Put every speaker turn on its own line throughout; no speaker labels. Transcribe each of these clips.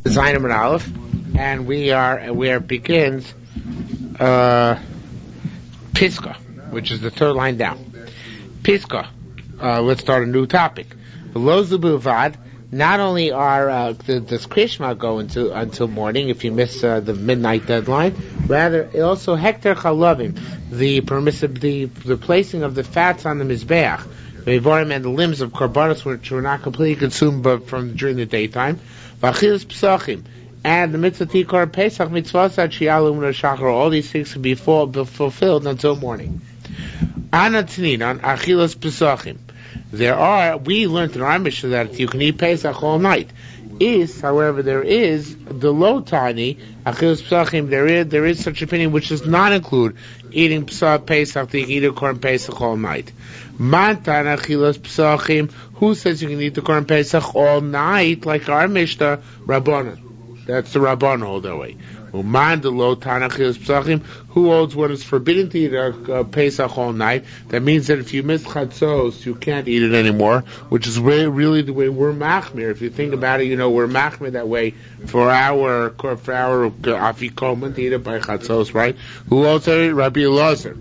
Zayin and Aleph, and we are begins Pisca, which is the third line down. Pisca. Let's start a new topic. Below Zubuvad, not only are does Krishma go until morning if you miss the midnight deadline, rather it also Hector Chalavim, the placing of the fats on the mizbeach, and the limbs of karbanos which were not completely consumed but from during the daytime. Vachilas psachim, and the mitzvah tikar pesach mitzvah shiur shachar. All these things can be fulfilled until morning. Anatinin on achilas pesachim. We learned in our Mishnah that you can eat Pesach all night. However, there is the low tiny achilas pesachim. There is such opinion which does not include eating Pesach, that you can eat a korban Pesach all night. Mantan achilas pesachim. Who says you can eat the korban Pesach all night? Like our Mishnah, Rabbanan. That's the Rabbanan all the way. Uman the low tana achilas pesachim. Who holds what is forbidden to eat a Pesach all night? That means that if you miss chatzos, you can't eat it anymore, which is really the way we're machmir. If you think about it, we're machmir that way for our afikoman to eat it by chatzos, right? Who holds it? Rabbi Elazar.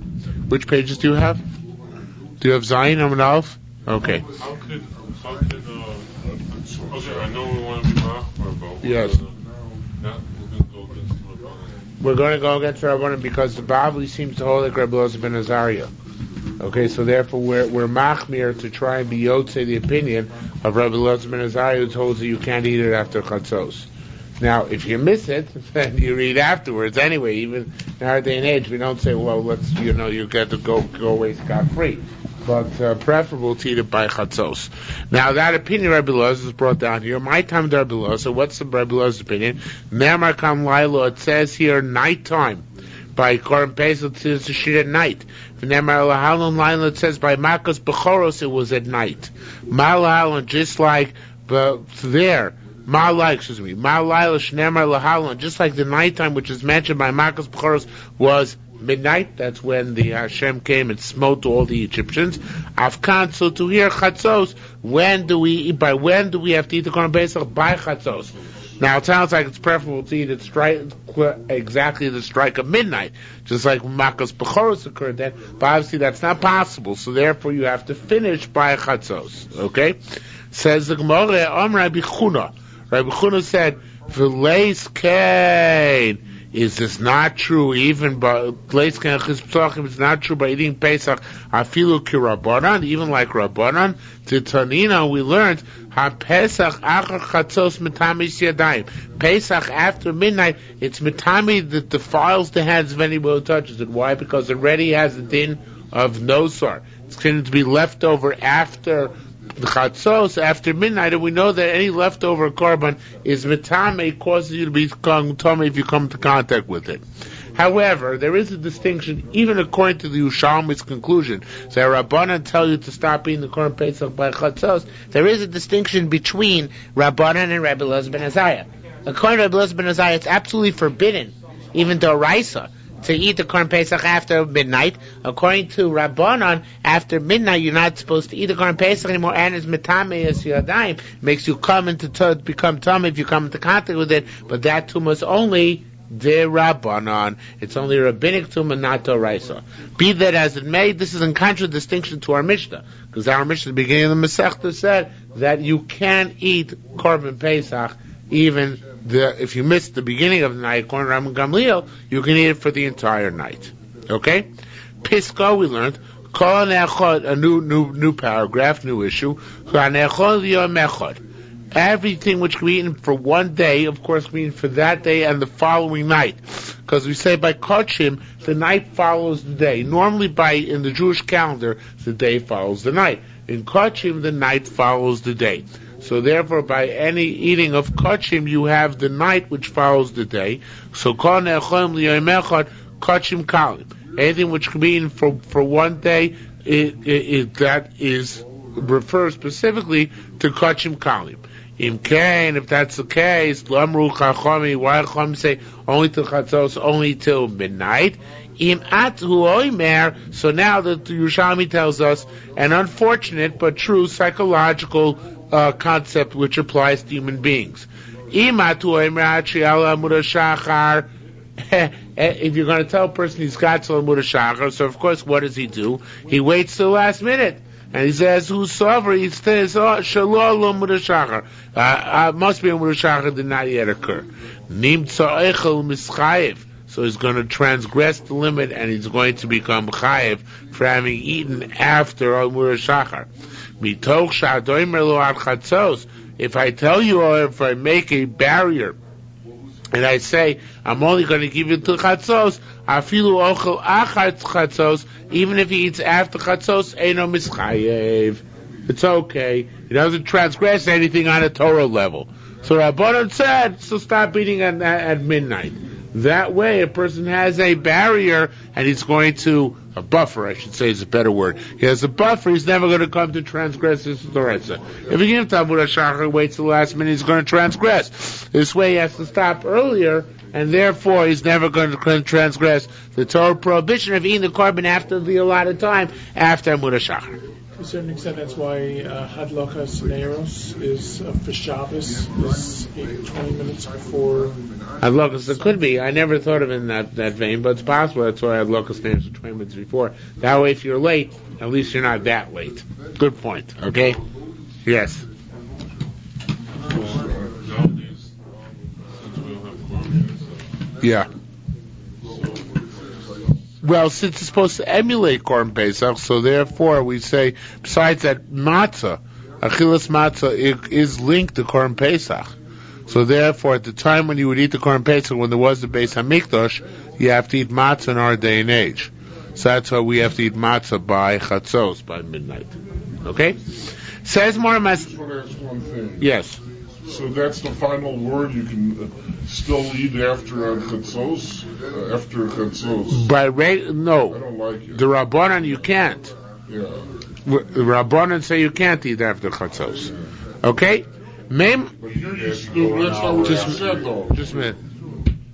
Which pages do you have? Do you have Zayin or Aleph? Okay.
How could I know we want to be machmir, but
yes. We're going to go against Rabbanan because the Bavli seems to hold like Rabbi Elazar ben Azariah. Okay, so therefore we're machmir to try and be yotzei the opinion of Rabbi Elazar ben Azariah, who holds that you can't eat it after chatzos. Now, if you miss it, then you eat afterwards anyway. Even in our day and age, we don't say, well, let's you get to go away scot free. But preferable to eat it by chatzos. Now that opinion Rabbi Elazar is brought down here. My time to Rabbi Elazar. What's the Rabbi Elazar's opinion? Ne'amar kam lailo. It says here nighttime. By korban pesach it's a shit at night. Ne'amar lahalon lailo. It says by makas bechoros it was at night. Malahalon just like there. Ma'laila shne'amar lahalon. Just like the nighttime which is mentioned by makas bechoros was midnight. That's when the Hashem came and smote all the Egyptians. Afkan, so to hear chatzos, when do we have to eat the korban pesach? By chatzos. Now it sounds like it's preferable to eat it exactly the strike of midnight, just like Makkos Bechoros occurred then, but obviously that's not possible, so therefore you have to finish by chatzos. Okay? Says the Gemara, Rabbi Chuna. Rabbi Chuna said, V'leis kain. Is this not true? Even by it's not true by eating Pesach. Afilu ki Rabbanan, even like Rabbanan. To Tanina, we learned Pesach achar chatzos mitamis yadayim. Pesach after midnight, it's mitami that defiles the hands of anyone who touches it. Why? Because it already has the din of nosar. It's going to be left over after the chatzos after midnight, and we know that any leftover korban is mitame, causes you to become tummy if you come into contact with it. However, there is a distinction, even according to the Yerushalmi's conclusion. So Rabbanan tell you to stop eating the korban pesach by chatzos. There is a distinction between Rabbanan and Rabbi Elazar ben Azariah. According to Rabbi Elazar ben Azariah, it's absolutely forbidden, even to Raisa, to eat the korban pesach after midnight. According to Rabbanan, after midnight you're not supposed to eat the korban pesach anymore, and it's metame as yadayim, makes you become tummy if you come into contact with it. But that tumah is only de Rabbanan. It's only rabbinic tumah, not d'oraisa. Be that as it may, this is in contradistinction to our Mishnah, because our Mishnah at the beginning of the Masechta said that you can eat korban pesach even if you missed the beginning of the night, according to Rabban Gamliel, you can eat it for the entire night. Okay? Pisco, we learned, a new paragraph, new issue. Everything which can be eaten for one day, of course, can be eaten for that day and the following night. Because we say by Kochim, the night follows the day. Normally in the Jewish calendar, the day follows the night. In Kochim, the night follows the day. So therefore, by any eating of kachim, you have the night which follows the day. So kachim kalim. Anything which can be eaten for one day, that refers specifically to kachim kalim. If that's the case, lamru chachami. Why chacham say only till chatzos, only till midnight? So now the Yerushalmi tells us an unfortunate but true psychological concept which applies to human beings. If you're going to tell a person he's got till Amud Shachar, so of course, what does he do? He waits till the last minute. And he says, who's sovereign? He says, Shalom Amud Shachar. Must be Amud Shachar did not yet occur. So he's going to transgress the limit and he's going to become chayiv for having eaten after Amud Shachar. If I tell you, or if I make a barrier, and I say, I'm only going to give you till chatzos, afilu ochel achat chatzos, even if he eats after chatzos, eino mischayev. It's okay. He doesn't transgress anything on a Torah level. So Rabbanan said, so stop eating at midnight. That way, a person has a barrier, and he's going to, a buffer, I should say is a better word. He has a buffer, he's never going to come to transgress this Torah. If he gives Amud Shachar, waits till the last minute, he's going to transgress. This way he has to stop earlier, and therefore he's never going to transgress the Torah prohibition of eating the korban after the allotted time, after Amud Shachar.
To a certain extent, that's why Hadlakas Neiros is for Shabbos, is 20 minutes before.
Hadlakas, it could be. I never thought of it in that vein, but it's possible that's why Hadlakas Neiros is 20 minutes before. That way, if you're late, at least you're not that late. Good point, okay? Yes. Yeah. Well, since it's supposed to emulate Korban Pesach, so therefore we say, besides that matzah, achilas matzah is linked to Korban Pesach. So therefore, at the time when you would eat the Korban Pesach, when there was the Beis Hamikdash, you have to eat matzah in our day and age. So that's why we have to eat matzah by chatzos, by midnight. Okay? Says more.
Just want to ask one thing.
Yes.
So that's the final word. You can still eat after chatzos. After chatzos.
No.
I don't like it.
The Rabbanan you can't.
Yeah.
The Rabbanan say you can't eat after chatzos. Okay?
But here that's not what you said though.
Just a minute.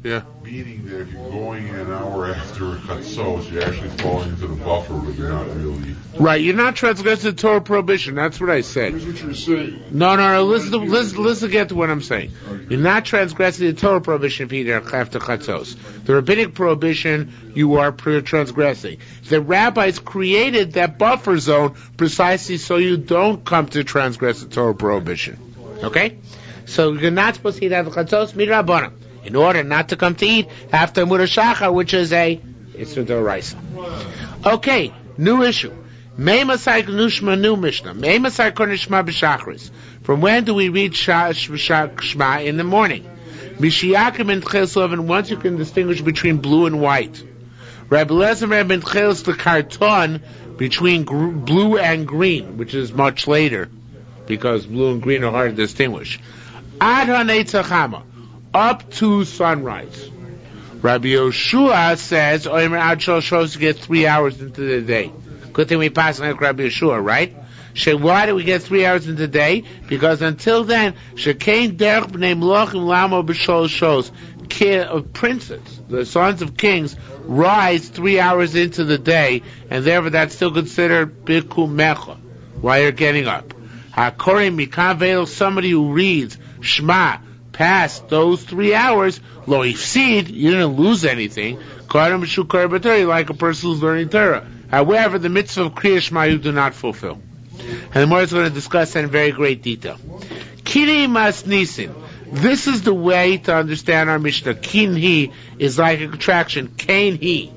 Yeah.
Meaning that if you're going in an hour after chatzos, you're actually falling into the buffer, but you're not really.
Right, you're not transgressing the Torah prohibition. That's what I said.
Here's what you're saying.
No. Listen again to what I'm saying. You're not transgressing the Torah prohibition if you eat after chatzos. The rabbinic prohibition, you are transgressing. The rabbis created that buffer zone precisely so you don't come to transgress the Torah prohibition. Okay? So you're not supposed to eat after chatzos, midrabanan, in order not to come to eat after Amud Shachar, which is a Isra D'Oraisa. Okay, new issue. New Mishnah. From when do we read Shema in the morning? Once you can distinguish between blue and white. Rabbi Lezer Rabbi Tchelis the karton between blue and green, which is much later, because blue and green are hard to distinguish. Ad HaNeitzachama, up to sunrise. Rabbi Yoshua says, Omer Ad Shos to get 3 hours into the day. Good thing we pass like Rabbi Yoshua, right? Why do we get 3 hours into the day? Because until then, Shekain Derech B'nei Melachim Lamo B'Shol Shos, princes, the sons of kings, rise 3 hours into the day, and therefore that's still considered Bikum Mecha, while you're getting up. HaKorim Mikan Veil, somebody who reads Shema past those 3 hours, lo yifsid, you didn't lose anything, like a person who's learning Torah. However, the mitzvah of Kriya Shema you do not fulfill. And the Gemara is going to discuss that in very great detail. Kini mas nisin. This is the way to understand our Mishnah. Kinhi is like a contraction. Kain-hi.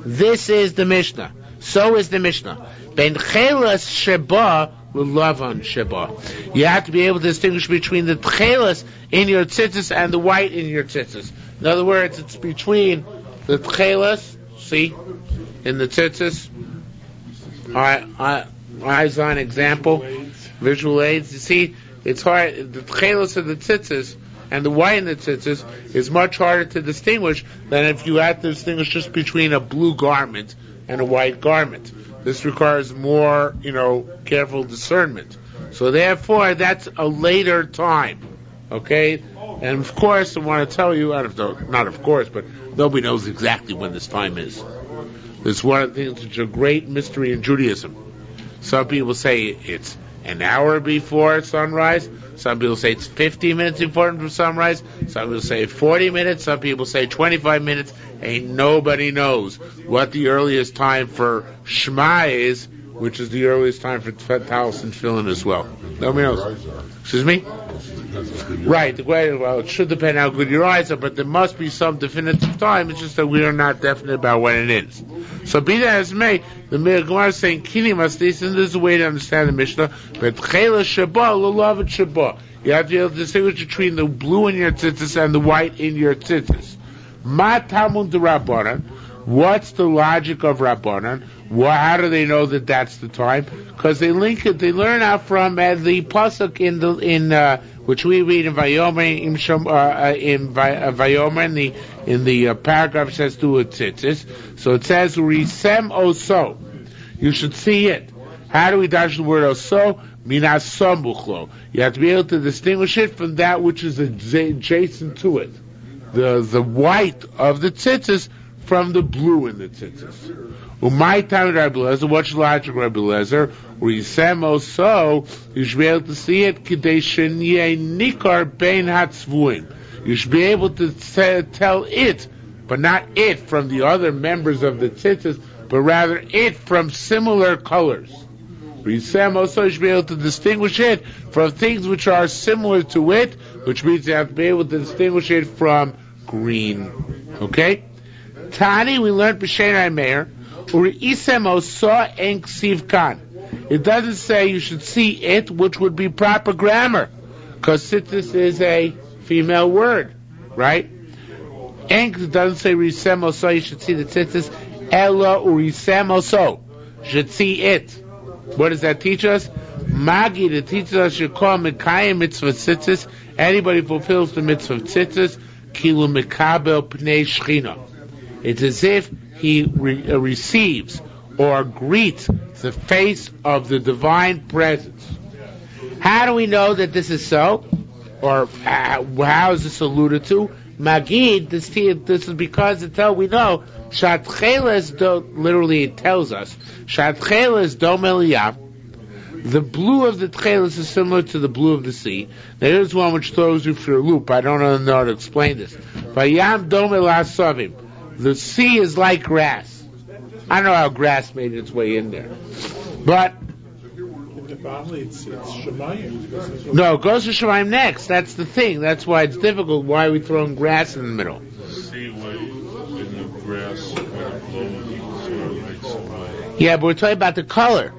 This is the Mishnah. So is the Mishnah. Ben chelas sheba Lavan Sheba. You have to be able to distinguish between the tchelas in your tzitzis and the white in your tzitzis. In other words, it's between the tchelas, see, in the tzitzis. Eyes on example, visual aids. You see, it's hard. The tchelas of the tzitzis and the white in the tzitzis is much harder to distinguish than if you had to distinguish just between a blue garment and a white garment. This requires more, careful discernment. So therefore, that's a later time. Okay? And of course, I want to tell you, not of course, but nobody knows exactly when this time is. It's one of the things which is a great mystery in Judaism. Some people say it's an hour before sunrise. Some people say it's 15 minutes before sunrise. Some people say 40 minutes. Some people say 25 minutes. Ain't nobody knows what the earliest time for Shema is, which is the earliest time for Talis and Tefillin as well. Nobody knows. Excuse me? Right. Well, it should depend how good your eyes are, but there must be some definitive time. It's just that we are not definite about when it is. So be that as may, the Gemara is saying, Kini Mastis, and this is a way to understand the Mishnah, but Chela Shabbat, Lulav and Shabbat. You have to be able to distinguish between the blue in your tzitzis and the white in your tzitzis. Ma Talmud Rabbanan. What's the logic of Rabbanan? How do they know that that's the time? Because they link it. They learn out from the pasuk in which we read in Vayomer in the paragraph says to it tzitzis. So it says Risem Oso. You should see it. How do we dash the word Oso? Minas Sambuchlo. You have to be able to distinguish it from that which is adjacent to it. The white of the tzitzis from the blue in the tzitzis. Umay time Rabbi Lezer, what's the logic of Rabbi Lezer? Risem Oso, you should be able to see it, Kidei Shenye Nikar Bein Hatzvuim. You should be able to tell it, but not it from the other members of the tzitzis, but rather it from similar colors. Risem Oso, you should be able to distinguish it from things which are similar to it, which means you have to be able to distinguish it from green. Okay? Tani, we learned B'Shein Meir. It doesn't say you should see it, which would be proper grammar, because tzitzis is a female word, right? It doesn't say risem oso, you should see the tzitzis. Ella urisem oso, should see it. What does that teach us? Magi, that teaches us you call mekayim mitzvah tzitzis. Anybody fulfills the mitzvah of tzitzis, kilu mekabel pnei shchina. It's as if he receives or greets the face of the divine presence. How do we know that this is so? Or how is this alluded to? Magid, this is because we know, literally it tells us, Shatcheles dom eliyah, the blue of the tcheles is similar to the blue of the sea. Now here's one which throws you for a loop. I don't know how to explain this. Vayam dom elasavim. The sea is like grass. I don't know how grass made its way in there. But
in the Bali, it's Shemayim.
No, it goes to Shemayim next. That's the thing. That's why it's difficult. Why are we throwing grass in the middle?
See when in the grass when it blows, sort of makes away.
Yeah, but we're talking about the color.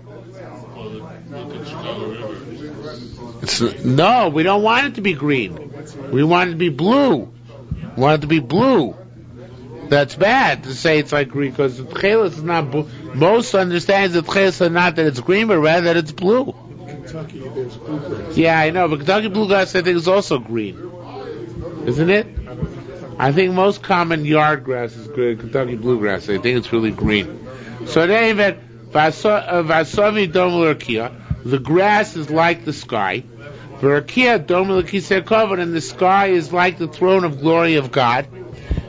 No, we don't want it to be green. We want it to be blue. We want it to be blue. That's bad to say it's like green, because the tcheles is not blue. Most understands the tcheles are not that it's green, but rather that it's blue.
In Kentucky, there's bluegrass.
Yeah, I know, but Kentucky bluegrass I think is also green. Isn't it? I think most common yard grass is good. Kentucky bluegrass, I think it's really green. So then, Vasovi Domulakia, the grass is like the sky. Verakia Domulakisa Kovan, and the sky is like the throne of glory of God.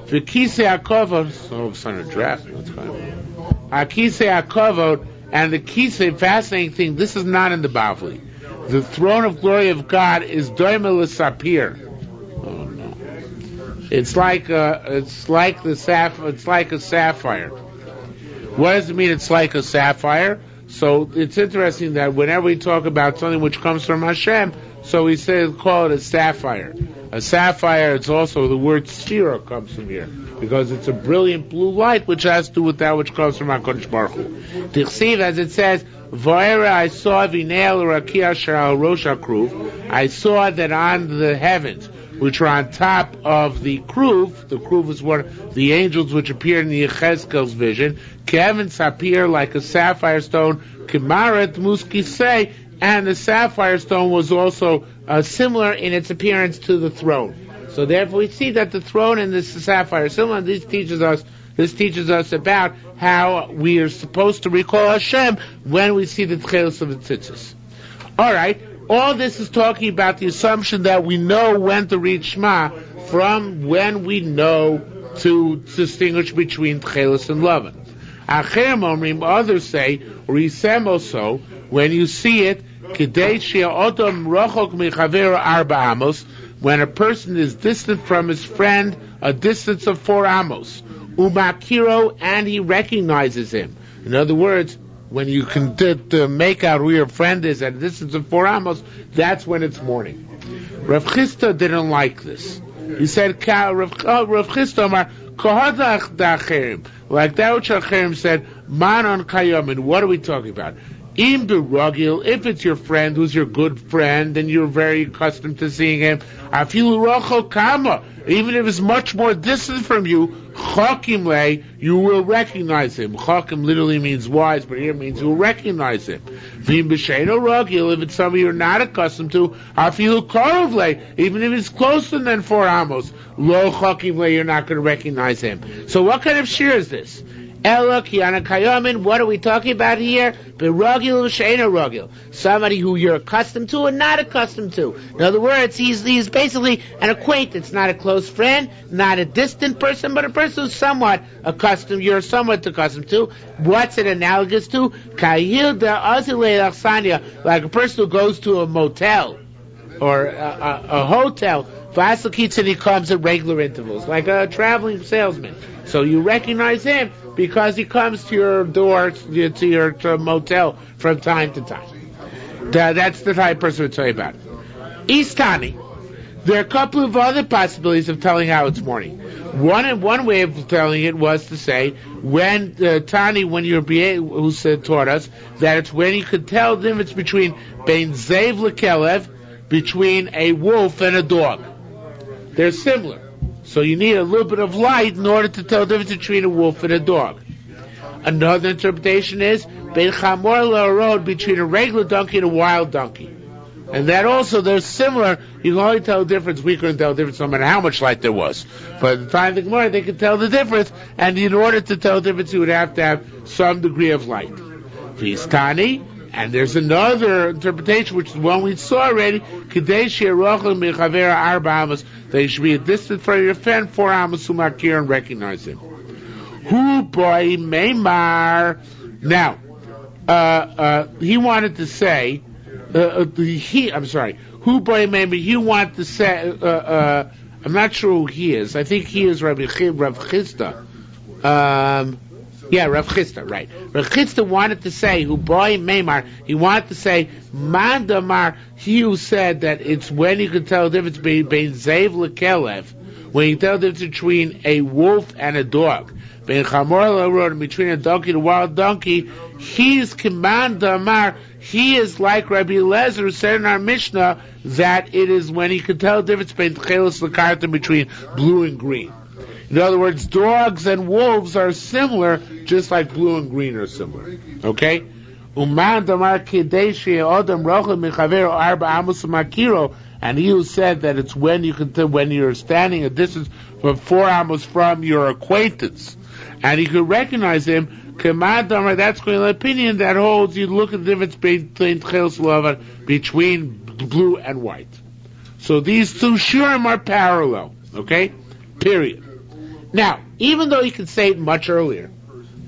V'kisei hakavod, so it's on a draft. That's fine. Kisei hakavod, and the kisei, fascinating thing. This is not in the Bavli. The throne of glory of God is doimel sapir. Oh no! It's like a sapphire. What does it mean? It's like a sapphire. So it's interesting that whenever we talk about something which comes from Hashem, so we call it a sapphire. A sapphire, it's also, the word shiur comes from here, because it's a brilliant blue light which has to do with that which comes from HaKadosh Baruch Hu. Tichsiv, as it says, V'era, I saw v'neil rakia shal rosh hakruv. I saw that on the heavens, which are on top of the kruv is one of the angels which appeared in the Yechezkel's vision, Kevin sapir, like a sapphire stone, Kimaret muskisei, and the sapphire stone was also similar in its appearance to the throne. So therefore we see that the throne and the sapphire are similar. This teaches us about how we are supposed to recall Hashem when we see the tchelos of the tzitzis. Alright, all this is talking about the assumption that we know when to read Shema from when we know to distinguish between tchelos and lavan. Others say, Risem Oso, when you see it, When a person is distant from his friend, a distance of 4 amos, umakiro, and he recognizes him. In other words, when you can make out who your friend is at a distance of 4 amos, that's when it's morning. Rav Chisda didn't like this. He said, Rav Chisda Amar, Kohadach da'acherim. Like that which Acherim said, Man on kayamin. What are we talking about? Im beragil, if it's your friend who's your good friend and you're very accustomed to seeing him, afilu rachel kama, even if it's much more distant from you, chakim lei, you will recognize him. Chakim literally means wise, but here means you'll recognize him. Vim b'sheino ragil, if it's somebody you're not accustomed to, afilu karov lei, even if it's closer than 4 amos, lo chakim lei, you're not going to recognize him. So what kind of shiur is this? Ela kiyana kayamin. What are we talking about here? Beragil v'sheino ragil. Somebody who you're accustomed to and not accustomed to. In other words, he's basically an acquaintance, not a close friend, not a distant person, but a person who's somewhat accustomed. You're somewhat accustomed to. What's it analogous to? Kayil da azilei achsania, like a person who goes to a motel or a hotel. Vasakitz, and he comes at regular intervals, like a traveling salesman. So you recognize him because he comes to your door, to your motel from time to time. That's the type of person we're talking about. Istani. There are a couple of other possibilities of telling how it's morning. One way of telling it was to say, when Tani, when you're who taught us that it's when you could tell the difference between bein zev lekelev, between a wolf and a dog. They're similar. So you need a little bit of light in order to tell the difference between a wolf and a dog. Another interpretation is bein chamor la'arod, between a regular donkey and a wild donkey. And that also, they're similar. You can only tell the difference. We couldn't tell the difference no matter how much light there was. But at the time of the Gemara, they could tell the difference. And in order to tell the difference, you would have to have some degree of light. Vistani. And there's another interpretation, which is one we saw already. They should be a distant from your friend, 4 amos umakir, and recognize him. Hu boy meimar. Now, he wanted to say, Hu boy meimar. He wanted to say, I'm not sure who he is. I think he is Rav Chisda. Rav Chisda, right. Rav Chisda wanted to say, who boy Meimar, he wanted to say, Mandamar, he who said that it's when you can tell the difference between Zev lekelev, when you tell the difference between a wolf and a dog, between a donkey and a wild donkey, he's Mandamar, he is like Rabbi Eliezer, who said in our Mishnah that it is when he can tell the difference between blue and green. In other words, dogs and wolves are similar, just like blue and green are similar. Okay? And he who said that it's when you can when you're standing a distance from 4 amos from your acquaintance, and you can recognize him, that's going to the opinion that holds you look at the difference between blue and white. So these two shiurim are parallel. Okay? Period. Now, even though you can say it much earlier,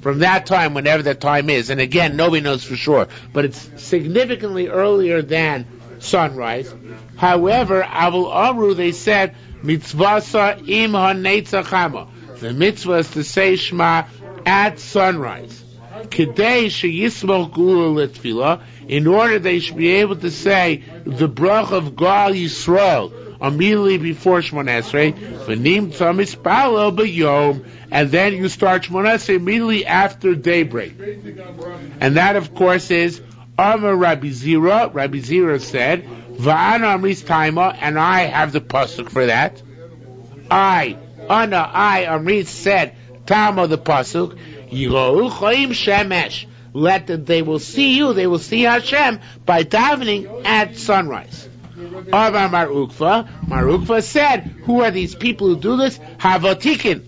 from that time, whenever that time is, and again, nobody knows for sure, but it's significantly earlier than sunrise. However, Avul Amru, they said, mitzvasa im ha-netzachama. The mitzvah is to say Shema at sunrise. Kedei sheyismol gula l'tfilah, in order they should be able to say the brach of Gal Yisrael immediately before Shemona Esrei, v'nim tzamis palo b'yom, and then you start Shemona Esrei immediately after daybreak. And that, of course, is Amar Rabbi Zira. Rabbi Zira said, V'ana amris taima, and I have the pasuk for that. I amris said, Tama the pasuk, Yiro'u choim shemesh. They will see you, they will see Hashem by davening at sunrise. Amar Mar Ukva said, who are these people who do this? Havotikin.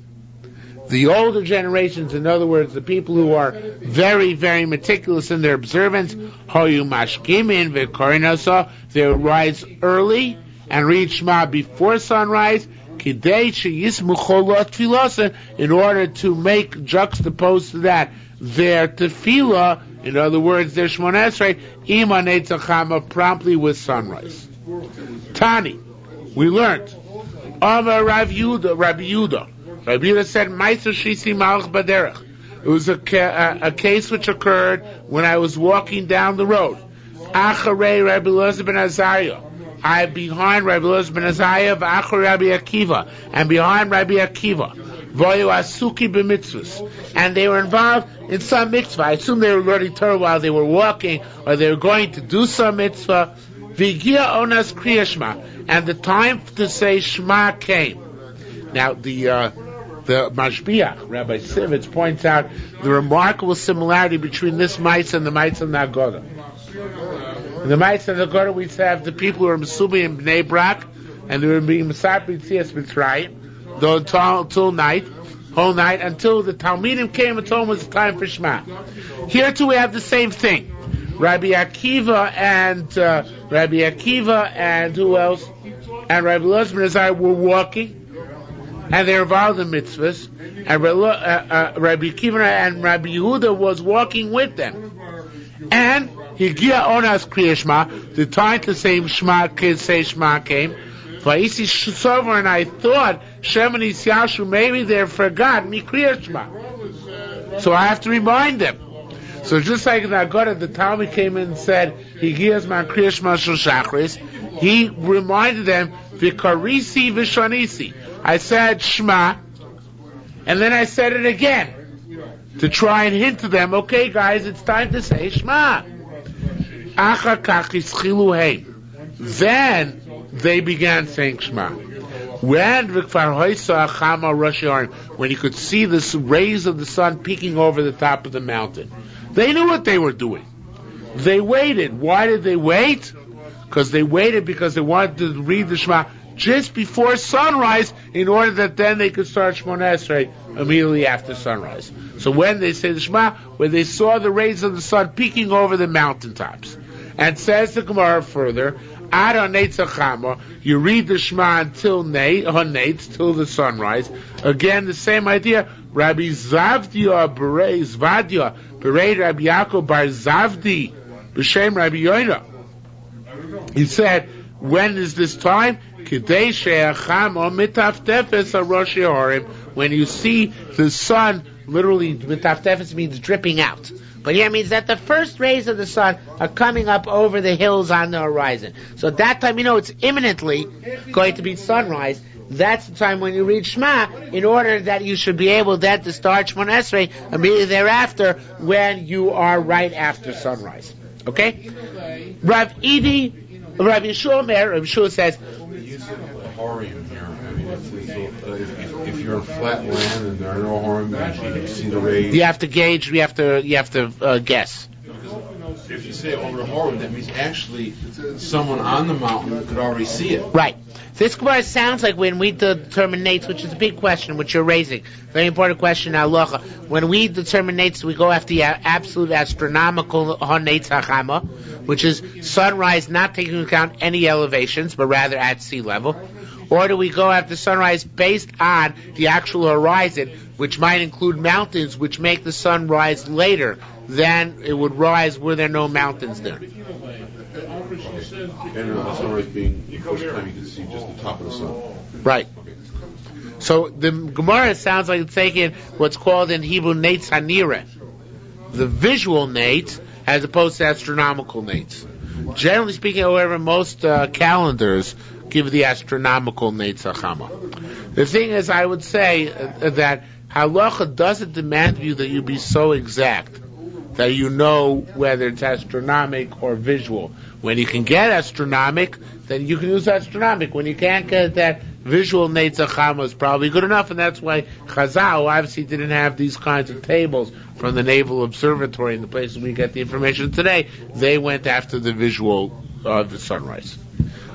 The older generations, in other words, the people who are very, very meticulous in their observance, Hoyu Mashkimin V'Korinasa, they rise early and read Shema before sunrise, Kidei Sheyismucholot Tfilasa, in order to make juxtaposed to that their tefillah In other words, their Shmoneh Esrei Ima Netzach Chama promptly with sunrise. Tani, we learned. Amar Rabbi Yehuda said, Ma'aser Shisi Malach Baderech. It was a case which occurred when I was walking down the road. Acharei Rabbi Elazar ben Azariah. I behind Rabbi Elazar ben Azariah, v'acharei Rabbi Akiva, and behind Rabbi Akiva. Voyu asuki b'mitzvahs, and they were involved in some mitzvah. I assume they were learning Torah while they were walking, or they were going to do some mitzvah. V'gia onas kriya shema, and the time to say Shema came. Now the Mashbiach, Rabbi Sivitz, points out the remarkable similarity between this mitzvah and the mitzvah of Nagoda. In the mitzvah of Nagoda, we have the people who are Mesubi in Bnei Brak, and they were being Mesapi Tzias Mitzrayim, till night, whole night, until the Talmidim came and told them it was time for Shema. Here too we have the same thing. Rabbi Akiva and who else? And Rabbi Elazar ben Azariah were walking, and they were involved in mitzvahs, and Rabbi Akiva and Rabbi Yehuda was walking with them. And Higia Onas Kriya Shema, the time to say Shema came. Va'isi Sover, and I thought Shemini Yashu, maybe they forgot me Kriya Shema. So I have to remind them. So just like in Agoda, the Talmud came in and said, Higias Man Kriya Shema Shel Shachris, he reminded them, Vikarisi Vishanisi. I said Shema, and then I said it again, to try and hint to them, okay guys, it's time to say Shema. Then they began saying Shema. When you could see the rays of the sun peeking over the top of the mountain, they knew what they were doing. They waited. Why did they wait? Because they waited because they wanted to read the Shema just before sunrise, in order that then they could start Shmoneh Esrei immediately after sunrise. So when they say the Shema, when they saw the rays of the sun peeking over the mountaintops, and says the Gemara further, Ad Netzach Chama, you read the Shema until till the sunrise. Again, the same idea. Rabbi Zavdia Berei Rabbi Yaakov Bar Zavdi B'Shem Rabbi Yoina. He said, when is this time? When you see the sun, literally, mitaftefes means dripping out. But here it means that the first rays of the sun are coming up over the hills on the horizon. So at that time, it's imminently going to be sunrise. That's the time when you read Shema, in order that you should be able then to start Shmoneh Esrei immediately thereafter, when you are right after sunrise. Okay? Rabbi Yeshua says,
Horim here. I mean, if you're in flat land and there are no horim, you can see the rays.
You have to gauge. You have to guess.
If you say over the horim, that means actually someone on the mountain could already see it.
Right. This Gemara sounds like when we determine nates, which is a big question, which you're raising. Very important question, halacha. When we determine nates, we go after the absolute astronomical nates hachama, which is sunrise not taking into account any elevations, but rather at sea level. Or do we go after sunrise based on the actual horizon, which might include mountains, which make the sun rise later than it would rise were there no mountains there?
And the sunrise being the first time you can see just the top of the sun.
Right. So the Gemara sounds like it's taking what's called in Hebrew nates hanira, the visual nates, as opposed to astronomical nates. Generally speaking, however, most calendars give the astronomical nates hachama. The thing is, I would say that halacha doesn't demand of you that you be so exact that you know whether it's astronomic or visual. When you can get astronomic, then you can use astronomic. When you can't get that, visual Netzach Chama is probably good enough, and that's why Chazal obviously didn't have these kinds of tables from the Naval Observatory in the places we get the information today. They went after the visual of the sunrise.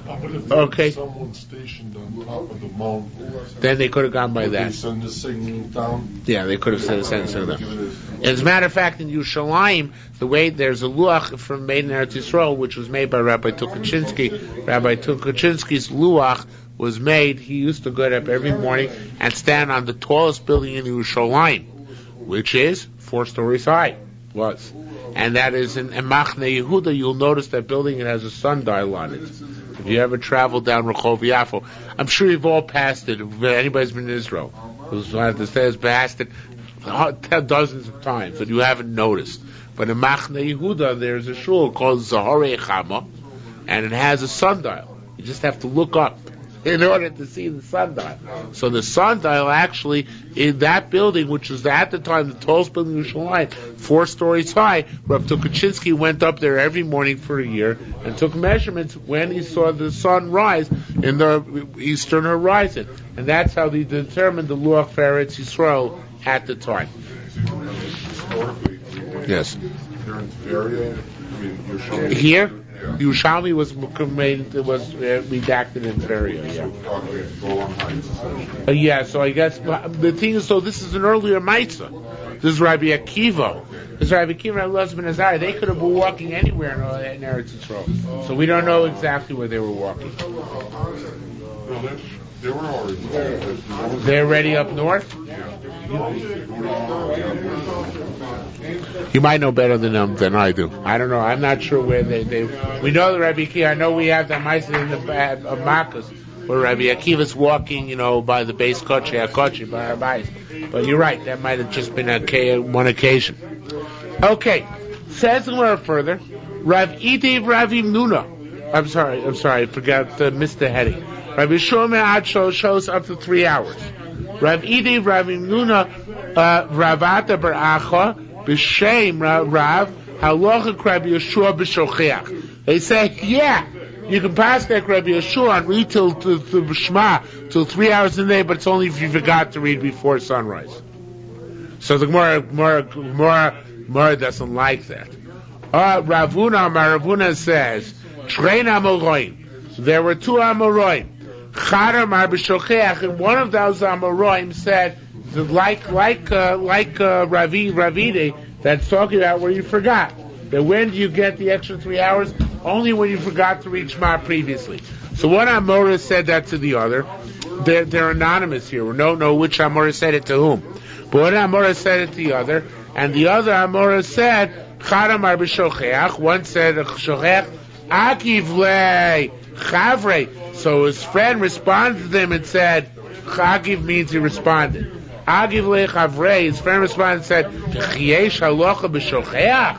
Okay.
Someone stationed on top of the mountain.
Then they could have gone by that.
They send the signal down.
Yeah, they could have sent a signal down. As a matter of fact, in Yerushalmi, the way there's a luach from made in Eretz Yisrael, which was made by Rabbi Tukachinsky. Rabbi Tukachinsky's luach was made. He used to get up every morning and stand on the tallest building in Yerushalmi, which is 4 stories high. Was. and that is in Machne Yehuda. You'll notice that building, it has a sundial on it. If you ever travel down Rehov Yafo, I'm sure you've all passed it. If anybody's been in Israel, who's had the stairs passed it dozens of times, and you haven't noticed. But in Machne Yehuda, there's a shul called Zaharei Chama, and it has a sundial. You just have to look up in order to see the sundial. So the sundial actually in that building, which was at the time the tallest building in Yerushalayim, 4 stories high, Rav Tukachinsky went up there every morning for a year and took measurements when he saw the sun rise in the eastern horizon. And that's how they determined the Luach Eretz Yisrael at the time. Yes. Here? Yerushalmi was redacted in Tveria, yeah. So I guess the thing is, so this is an earlier Maitza. This is Rabbi Akiva. This is Rabbi Akiva and Elazar ben Azariah. They could have been walking anywhere in Eretz Yisrael. So we don't know exactly where they were walking.
They were already there.
They're already up north? You might know better than I do. I don't know. I'm not sure where they we know the Rabbi Akiva. I know we have the Maisa in the of Makkos, where Rabbi Akiva's walking, by the base Kochi, by our base. But you're right. That might have just been one occasion. Okay. Says the word further. Rav Idiv Ravi Nuna. I'm sorry. I forgot to miss the heading. Rabbi Shlomo Adsho shows up to 3 hours. Rav Idiv Ravi Nuna Ravata Beracha B'Shem Rav Halacha Rabbi Yeshua B'Shocheach. They say, yeah, you can pass that Rabbi Yeshua and read till Shema till 3 hours a day, but it's only if you forgot to read before sunrise. So the Gemara doesn't like that. Ravuna says, Trein Amoroim. There were 2 Amoroim. Chadamar B'Shocheach, and one of those Amoroim said, like Ravide, that's talking about where you forgot. That when do you get the extra 3 hours? Only when you forgot to read Shema previously. So one Amora said that to the other. They're anonymous here. We don't know which Amora said it to whom. But one Amora said it to the other, and the other Amora said, Chadamar B'Shocheach. One said, Shocheach, Akiv le Chavre. So his friend responded to him and said, Chagiv means he responded. Agiv le Chavre, his friend responded and said, Chiesh halacha b'shocheach?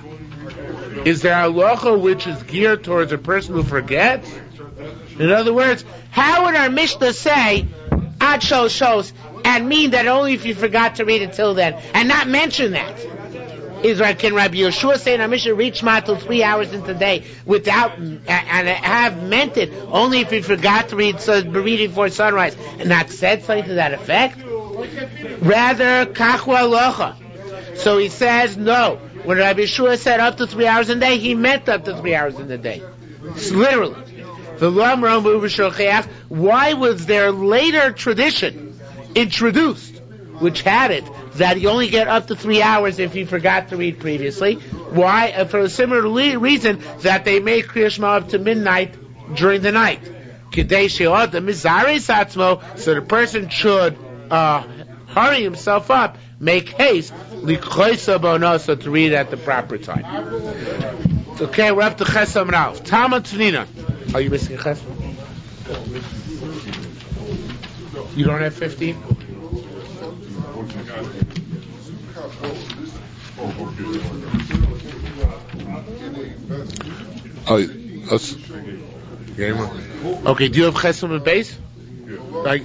Is there halacha which is geared towards a person who forgets? In other words, how would our Mishnah say, Ad shows, and mean that only if you forgot to read it till then, and not mention that? Can Rabbi Yeshua say in our Mishnah, read Shema till 3 hours into the day without, and have meant it only if you forgot to read before sunrise, and not said something to that effect? Rather, Kachu Alocha. So he says, no. When Rabbi Yeshua said up to 3 hours in the day, he meant up to 3 hours in the day. It's literally. Why was there later tradition introduced, which had it, that you only get up to 3 hours if you forgot to read previously? Why? For a similar reason that they made Kriya Shema up to midnight during the night. So the person should hurry himself up, make haste, to read at the proper time. Okay, we're up to Chesam Rav. Tama Tanina. Are you missing a Chesam? You don't have 15? Okay, do you have Chesam and base?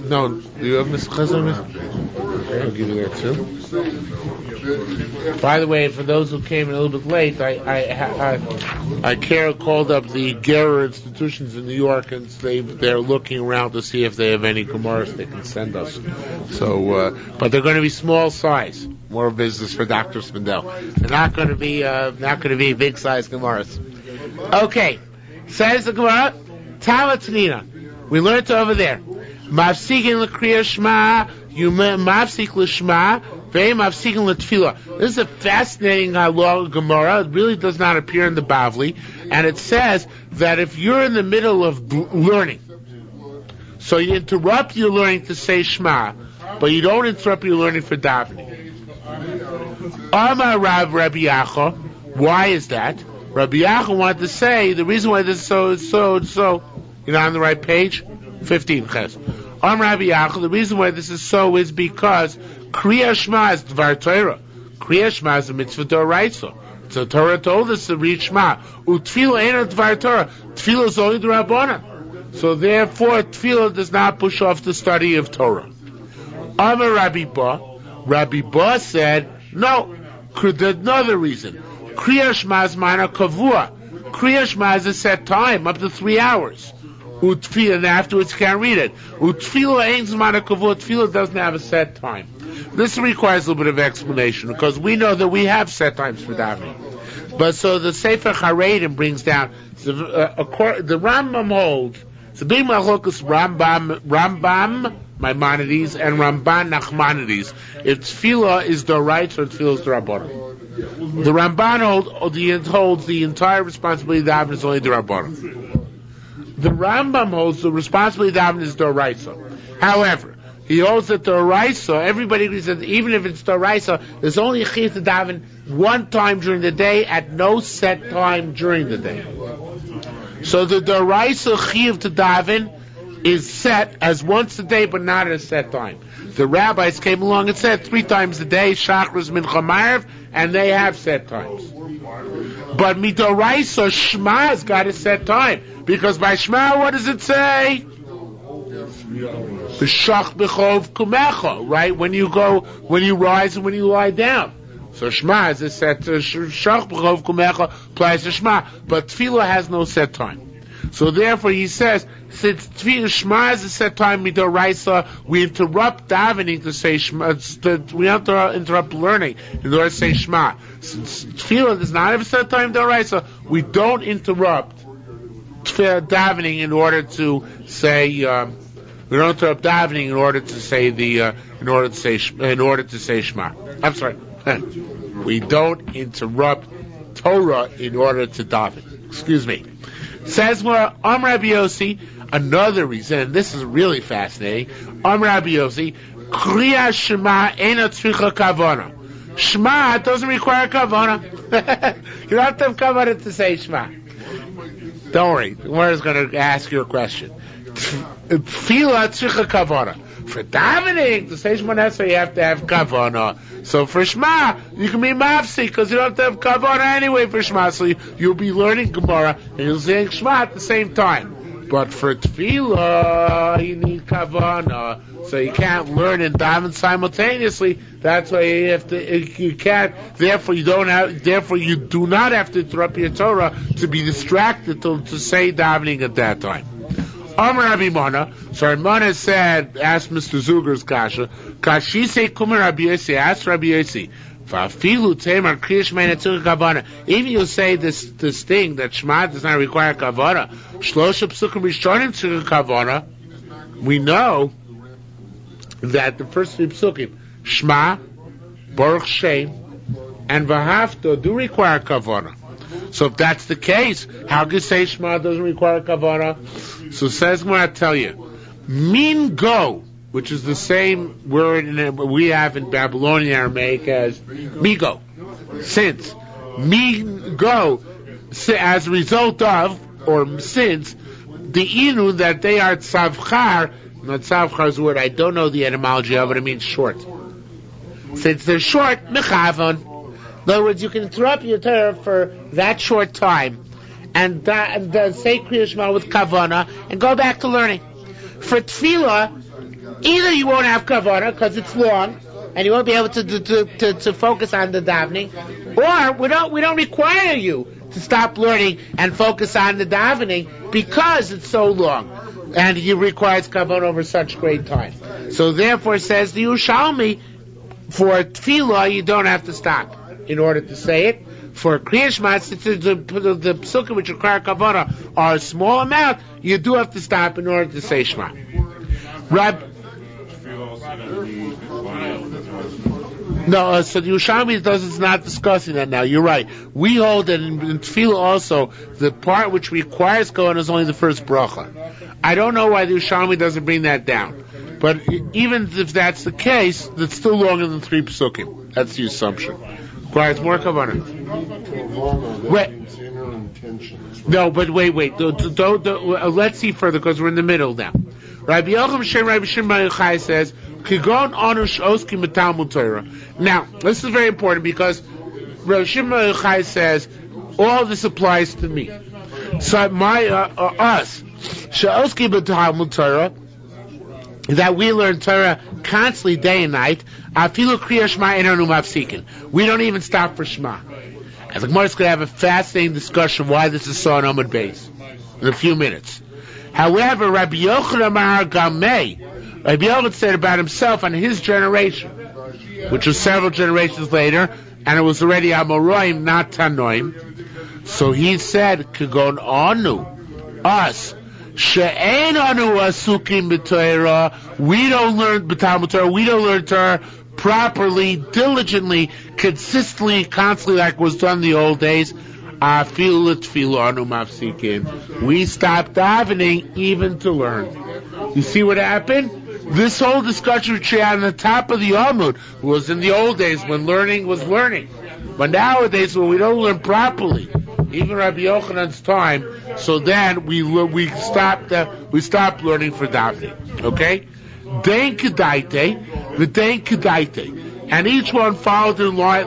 No, do you have Chesam and base? Okay, I'll give you that too. By the way, for those who came a little bit late, I called up the Gerer institutions in New York, and they're looking around to see if they have any Gemaras they can send us. So, but they're going to be small size, more business for Dr. Spindel. They're not going to be big size Gemaras. Okay, says the Gemara, Tamatnina. We learned over there. Mafsikin l'kriya shma, you mafsik l'shma, ve'mafsikin l'tfila. This is a fascinating law Gemara. It really does not appear in the Bavli, and it says that if you're in the middle of learning, so you interrupt your learning to say Shema, but you don't interrupt your learning for davening. Amar Rav Rabbi Yacha, Why is that? Rabbi Yachon wanted to say the reason why this is so. You're not on the right page. 15 ches. Rabbi Yachon, the reason why this is so is because Kriya Shema is Dvar Torah. Kriya Shema is a mitzvah d'oraisa. So Torah told us to read Shema. Utfila ain't a Dvar Torah. Tefillah is only the Rabbanan. So therefore, Tefillah does not push off the study of Torah. Amar Rabbi Ba said, no, there's another reason. Kriya Shema is mana kavua. Kriya Shema is a set time, up to 3 hours. Utfila, and afterwards you can't read it. Utfila ain't mana kavua. Tefillah doesn't have a set time. This requires a little bit of explanation, because we know that we have set times for davening. But so the Sefer Haredim brings down, the Rambam holds, it's a big machlokus Rambam Maimonides and Ramban Nachmanides. If tefillah is the right or tefillah is the Rabbanan. The Ramban holds the entire responsibility of davening is only the Rabbanan. The Rambam holds the responsibility of davening is the right. However, he holds that the Oraisa, everybody agrees that even if it's the Oraisa, there's only a chiyuv to daven one time during the day at no set time during the day. So the Oraisa chiyuv to daven is set as once a day, but not at a set time. The rabbis came along and said 3 times a day, Shachris, Mincha, Ma'ariv, and they have set times. But Midoraisa, Shema's got a set time, because by Shema, what does it say? B'shach b'chov kumecha, right? When you rise and when you lie down. So Shema is a set. B'shach b'chov kumecha applies to Shema, but Tefillah has no set time. So therefore, he says, since Tefillah Shema is a set time midoraisa, we interrupt davening to say Shema. We have to interrupt learning in order to say Shema. Since Tefillah does not have a set time midoraisa, we don't interrupt davening in order to say. We don't interrupt davening in order to say Shema. I'm sorry. We don't interrupt Torah in order to daven. Excuse me. Says more Rabbi Yossi, another reason, and this is really fascinating. Rabbi Yossi, Kriya Shema ena tzricha kavana. Shema doesn't require kavana. You don't have to have kavana to say Shema. Don't worry. The Gemara is going to ask you a question. Tefillah tzricha kavana. For davening, to say Shema Esrei, you have to have kavana. So for Shema, you can be mafsi, because you don't have to have kavana anyway for Shema. So you'll be learning Gemara, and you'll say Shema at the same time. But for Tefillah, you need kavana. So you can't learn and daven simultaneously. That's why you can't, therefore you do not have to interrupt your Torah to be distracted to say davening at that time. Amar Rabbi Mana, so Rabbi Mana said, asked Mr. Zuger's kasha, Kashi say Kumar Rabbi Yossi, asked Rabbi Yossi, Fafilu Tamar Kriya Shema Netzur Kavana. Even you say this thing that Shema does not require Kavana, Shlosha Psukim Rishonim Tzur Kavana, we know that the first 3 Psukim, Shema, Baruch Shem, and Vahafta do require Kavana. So if that's the case, how can you say Shema doesn't require Kavana? So says what I tell you. Min go, which is the same word we have in Babylonian Aramaic as migo. Since. Min go, as a result of, or since, the inu that they are tzavchar, not tzavchar is a word I don't know the etymology of, but it means short. Since they're short, mechavon. In other words, you can interrupt your Torah for that short time and say Kriya Shema with Kavana and go back to learning. For Tefillah, either you won't have Kavana because it's long and you won't be able to focus on the davening, or we don't require you to stop learning and focus on the davening because it's so long and it requires Kavana over such great time. So therefore, says the Yerushalmi, for Tefillah you don't have to stop in order to say it. For Kriya Shema, since the psukim which require kavana are a small amount, you do have to stop in order to say Shema. No, so the Yerushalmi is not discussing that now. You're right. We hold that in Tefillah also, the part which requires kavana is only the first bracha. I don't know why the Yerushalmi doesn't bring that down. But even if that's the case, it's still longer than 3 psukim. That's the assumption. Requires more kavanah.
Inner intentions.
No, but wait. Let's see further because we're in the middle now. Rabbi Shimon Bar Yochai says, "Kigon anush oski metalmud Torah." Now, this is very important because Rabbi Shimon Bar Yochai says all this applies to me. So us sheoski metalmud Torah, that we learn Torah constantly, day and night. Afilu kriya Shema einanu mafsikin. We don't even stop for Shema. And the Gemara is going to have a fascinating discussion why this is so on Amud Beis in a few minutes. However, Rabbi Yochanan Amar Gamei, Rabbi Yochanan said about himself and his generation, which was several generations later, and it was already Amoraim, not Tanoim. So he said, Kagon Anu, us, She'en Anu Asukim B'Torah, we don't learn B'Talmud Torah, we don't learn Torah properly, diligently, consistently, constantly, like was done in the old days. We stopped davening even to learn. You see what happened? This whole discussion which on the top of the Amud was in the old days when learning was learning. But nowadays when we don't learn properly, even Rabbi Yochanan's time, so then we stopped learning for davening. Okay? Dein kedaite, v'dein kedaite. And each one followed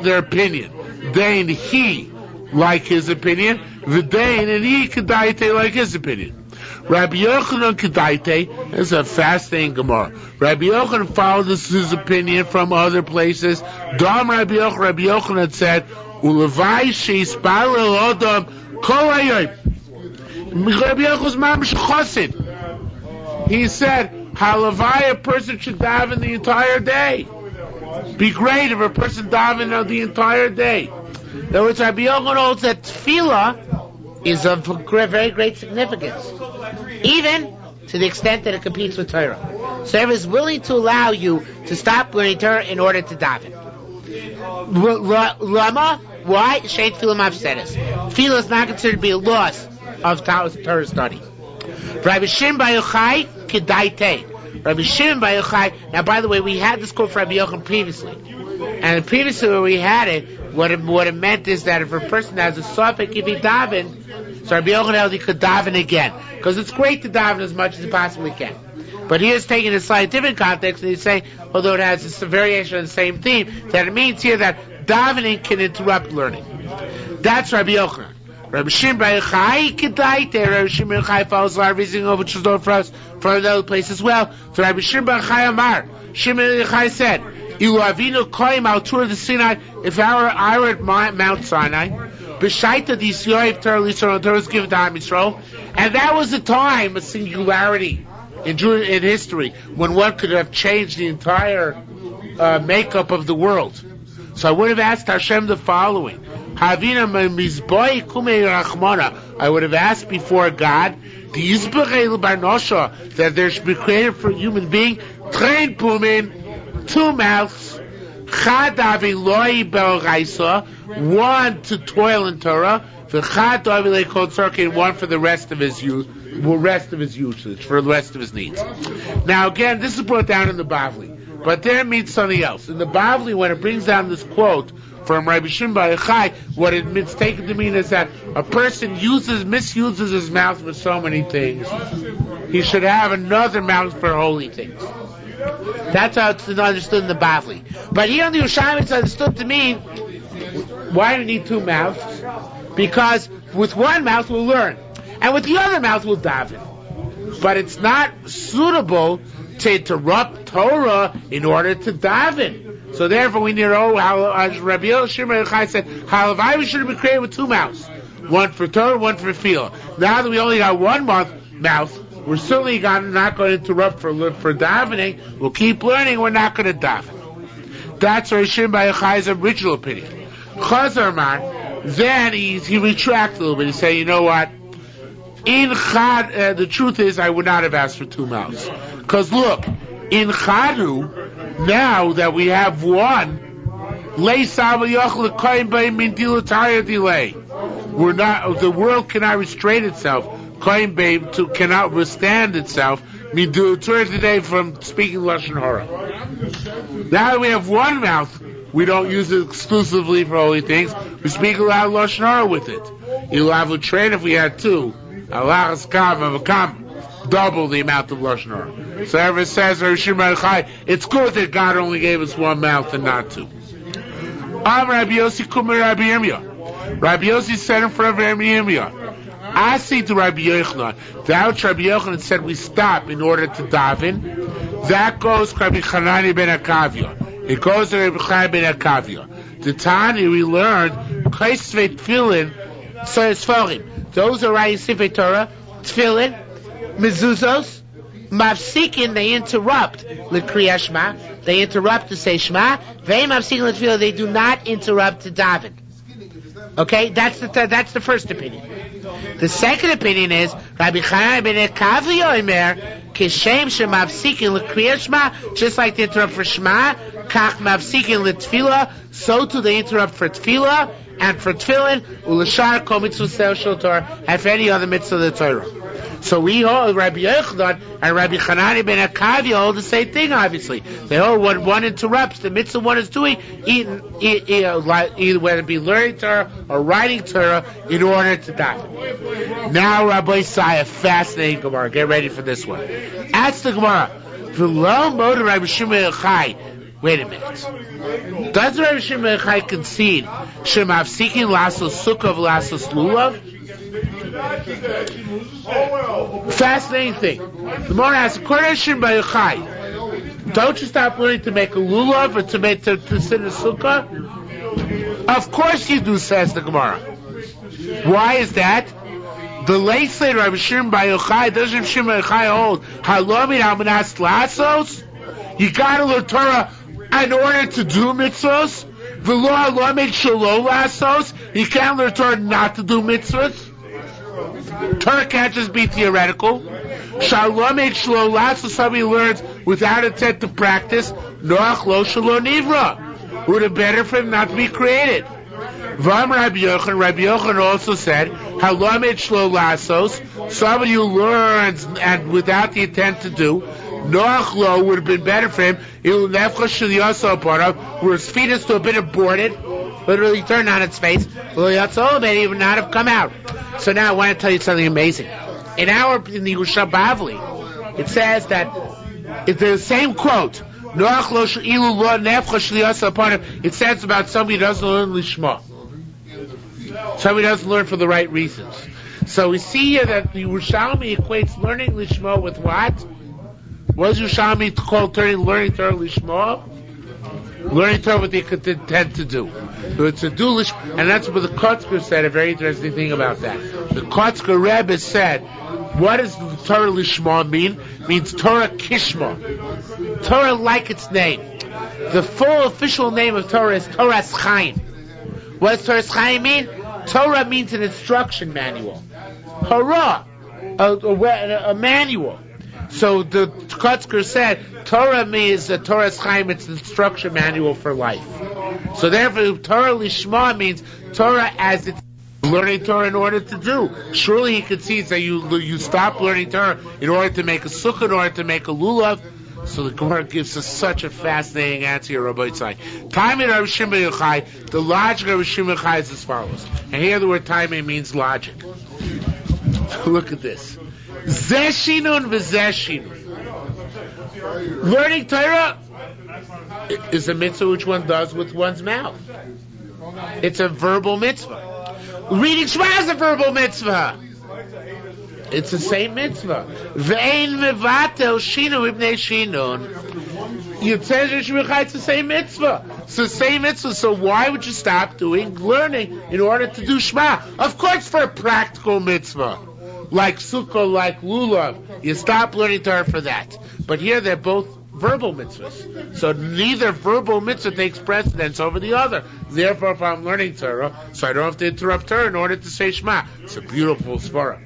their opinion. Dein, he, like his opinion. V'dein, and he kedaite, like his opinion. Rabbi Yochanan kedaite is a fascinating Gemara. Rabbi Yochanan followed his opinion from other places. Dam Rabbi Yochanan said, Ulevai sheisparel odom kol hayoim. Rabbi Yochanan's mamish chosid. He said, Halavai, a person should daven the entire day. Be great if a person daven the entire day. In other words, Rabbi Yochanan holds that tefillah is of very great significance, even to the extent that it competes with Torah. So it is willing to allow you to stop learning Torah in order to daven. Lama? Why? Shein tefillah mafsedes. Tefillah is not considered to be a loss of Torah study. Rabbi Shimon Bar Yochai kedaite. Rabbi Shimon Bar Yochai. Now, by the way, we had this quote from Rabbi Yochanan previously, and previously when we had it, what it meant is that if a person has a suffix, if he daven, so Rabbi Yochanan held he could daven again, because it's great to daven as much as you possibly can. But here's taking a slightly different context, and he's saying, although it has a variation on the same theme, that it means here that davening can interrupt learning. That's Rabbi Yochanan. Rabbi Shimon Bar Yochai kedaite. Rabbi Shimon Bar Yochai follows a lot of reasoning, which is known for us from another place as well. So Rabbi Shimon Bar Yochai Amar, Shimon Bar Yochai said, Ilu avinu koim al tur de Sinai. If I were at Mount Sinai, b'shaita d'Yisrael Torah l'Yisrael, Torah was given to Am Yisrael, and that was a time, a singularity in history when one could have changed the entire makeup of the world. So I would have asked Hashem the following. I would have asked before God that there should be created for a human being two mouths, one to toil in Torah, and one for the rest of his usage, for the rest of his needs. Now again, this is brought down in the Bavli, but there it means something else. In the Bavli, when it brings down this quote from Rabbi Shimon Bar Yochai, what it's taken to mean is that a person misuses his mouth for so many things. He should have another mouth for holy things. That's how it's understood in the Bavli. But here in the Yerushalmi it's understood to mean, why do we need two mouths? Because with one mouth we'll learn, and with the other mouth we'll daven. But it's not suitable to interrupt Torah in order to daven. So therefore we need to know how, as Rabbi Shimon Bar Yochai said, Halavai, we should have been created with two mouths. One for Torah, one for tefillah. Now that we only got one mouth, we're certainly not going to interrupt for davening. We'll keep learning, we're not going to daven. That's Rabbi Shimon Bar Yochai's original opinion. Chazarman, then he retracted a little bit. He said, you know what? In Chad, the truth is, I would not have asked for two mouths. Because look, in Chadu, now that we have one, we're not. The world cannot restrain itself. Cannot withstand itself. Today from speaking Lashon Hara. Now that we have one mouth, we don't use it exclusively for holy things. We speak a lot of Lashon Hara with it. Ilavu train if we had two. Allah has come, double the amount of Lashon Hara. So ever says, it's good that God only gave us one mouth and not two. Rabbi Yossi Kumar Rabbi Yirmiyah. Rabbi Yossi said in front of Rabbi Yirmiyah, I say to Rabbi Yochanan, that which Rabbi Yochanan said we stop in order to daven, that goes to Rabbi Chanani ben Akavia. It goes to Rabbi Chaim ben Akavia. The Tani we learned, Kaisvei Tfilin, so it's Farim. Those are writing Sifei Torah, Tfilin, Mezuzos, Mafsikin, they interrupt L'Kriyah Shema, they interrupt to say Shema, Ve'im Mafsikin L'Tfilin, they do not interrupt to daven. Okay, that's the first opinion. The second opinion is Rabbi Chaim ben Akavia Omer, Kishem Shemafsikin L'Kriyah Shema, just like they interrupt for Shema, Kach Mafsikin L'Tfila, so too they interrupt for Tfila and for Tfilin, U'Lashar Kol Mitzvah Shel Torah, and for any other mitzvah of the Torah. So we hold Rabbi Yochanan and Rabbi Chanani ben Akavia hold the same thing. Obviously, they hold when one interrupts the mitzvah one is doing, either whether it be learning Torah or writing Torah, in order to daven. Now, Rabbi Isaiah, fascinating Gemara. Get ready for this one. Ask the Gemara. V'lo moed Rabbi Shimon Yochai. Wait a minute. Does Rabbi Shimon Yochai concede shemafsikin lasos sukkah v'lasos lulav? Fascinating thing. The Gemara asks, according to Shimon Yochai, don't you stop learning to make a lulav or to sit in a sukkah? Of course you do, says the Gemara. Why is that? The late slate Rabbi Shimon Yochai, doesn't Shimon Yochai hold halomin almanas lasos? You gotta learn Torah in order to do mitzvos. V'lo halomin shelo lasos. You can't learn Torah not to do mitzvos. Torah can't just be theoretical. Shalom et shlo lasos, somebody learns without intent to practice. Noach lo shelo nivra. Would have better for him not to be created. Vam Rabbi Yochanan also said, Halom et shlo lasos, somebody who learns and without the intent to do, Noach lo would have been better for him, Il nefcha shel yasa aparav, where his fetus to have been aborted, literally turned on its face, may even not have come out. So now I want to tell you something amazing. In the Yerushalmi Bavli, it says that it's the same quote. It says about somebody who doesn't learn Lishma. Somebody doesn't learn for the right reasons. So we see here that the Yerushalmi equates learning Lishma with what? What does Yerushalmi call learning Torah Lishma? Learning Torah what they could intend to do. So it's a dulish, and that's what the Kotzker said, a very interesting thing about that. The Kotzker Rebbe said, what does Torah Lishma mean? It means Torah Kishma. Torah like its name. The full official name of Torah is Torah Chaim. What does Torah Chaim mean? Torah means an instruction manual. Hurrah! A manual. So the Kotzker said, Torah means the Torah Chaim, it's an instruction manual for life. So therefore, Torah Lishma means Torah as it's learning Torah in order to do. Surely he concedes that you stop learning Torah in order to make a sukkah, in order to make a lulav. So the Gemara gives us such a fascinating answer here, Rabbi Yitzchak. Time in Rabbi Shimon Yochai, the logic of Rabbi Shimon Yochai is as follows. And here the word time means logic. Look at this. Zeshinun v'zeshinun. Learning Torah is a mitzvah which one does with one's mouth. It's a verbal mitzvah. Reading Shema is a verbal mitzvah. It's the same mitzvah. Ve'ein mevatel shinu ibnei shinun. It says it's the same mitzvah. It's the same mitzvah. So why would you stop learning in order to do Shema? Of course, for a practical mitzvah. Like sukkah, like lulav. You stop learning Torah for that. But here they're both verbal mitzvahs. So neither verbal mitzvah takes precedence over the other. Therefore, if I'm learning Torah, so I don't have to interrupt Torah in order to say Shema. It's a beautiful svara.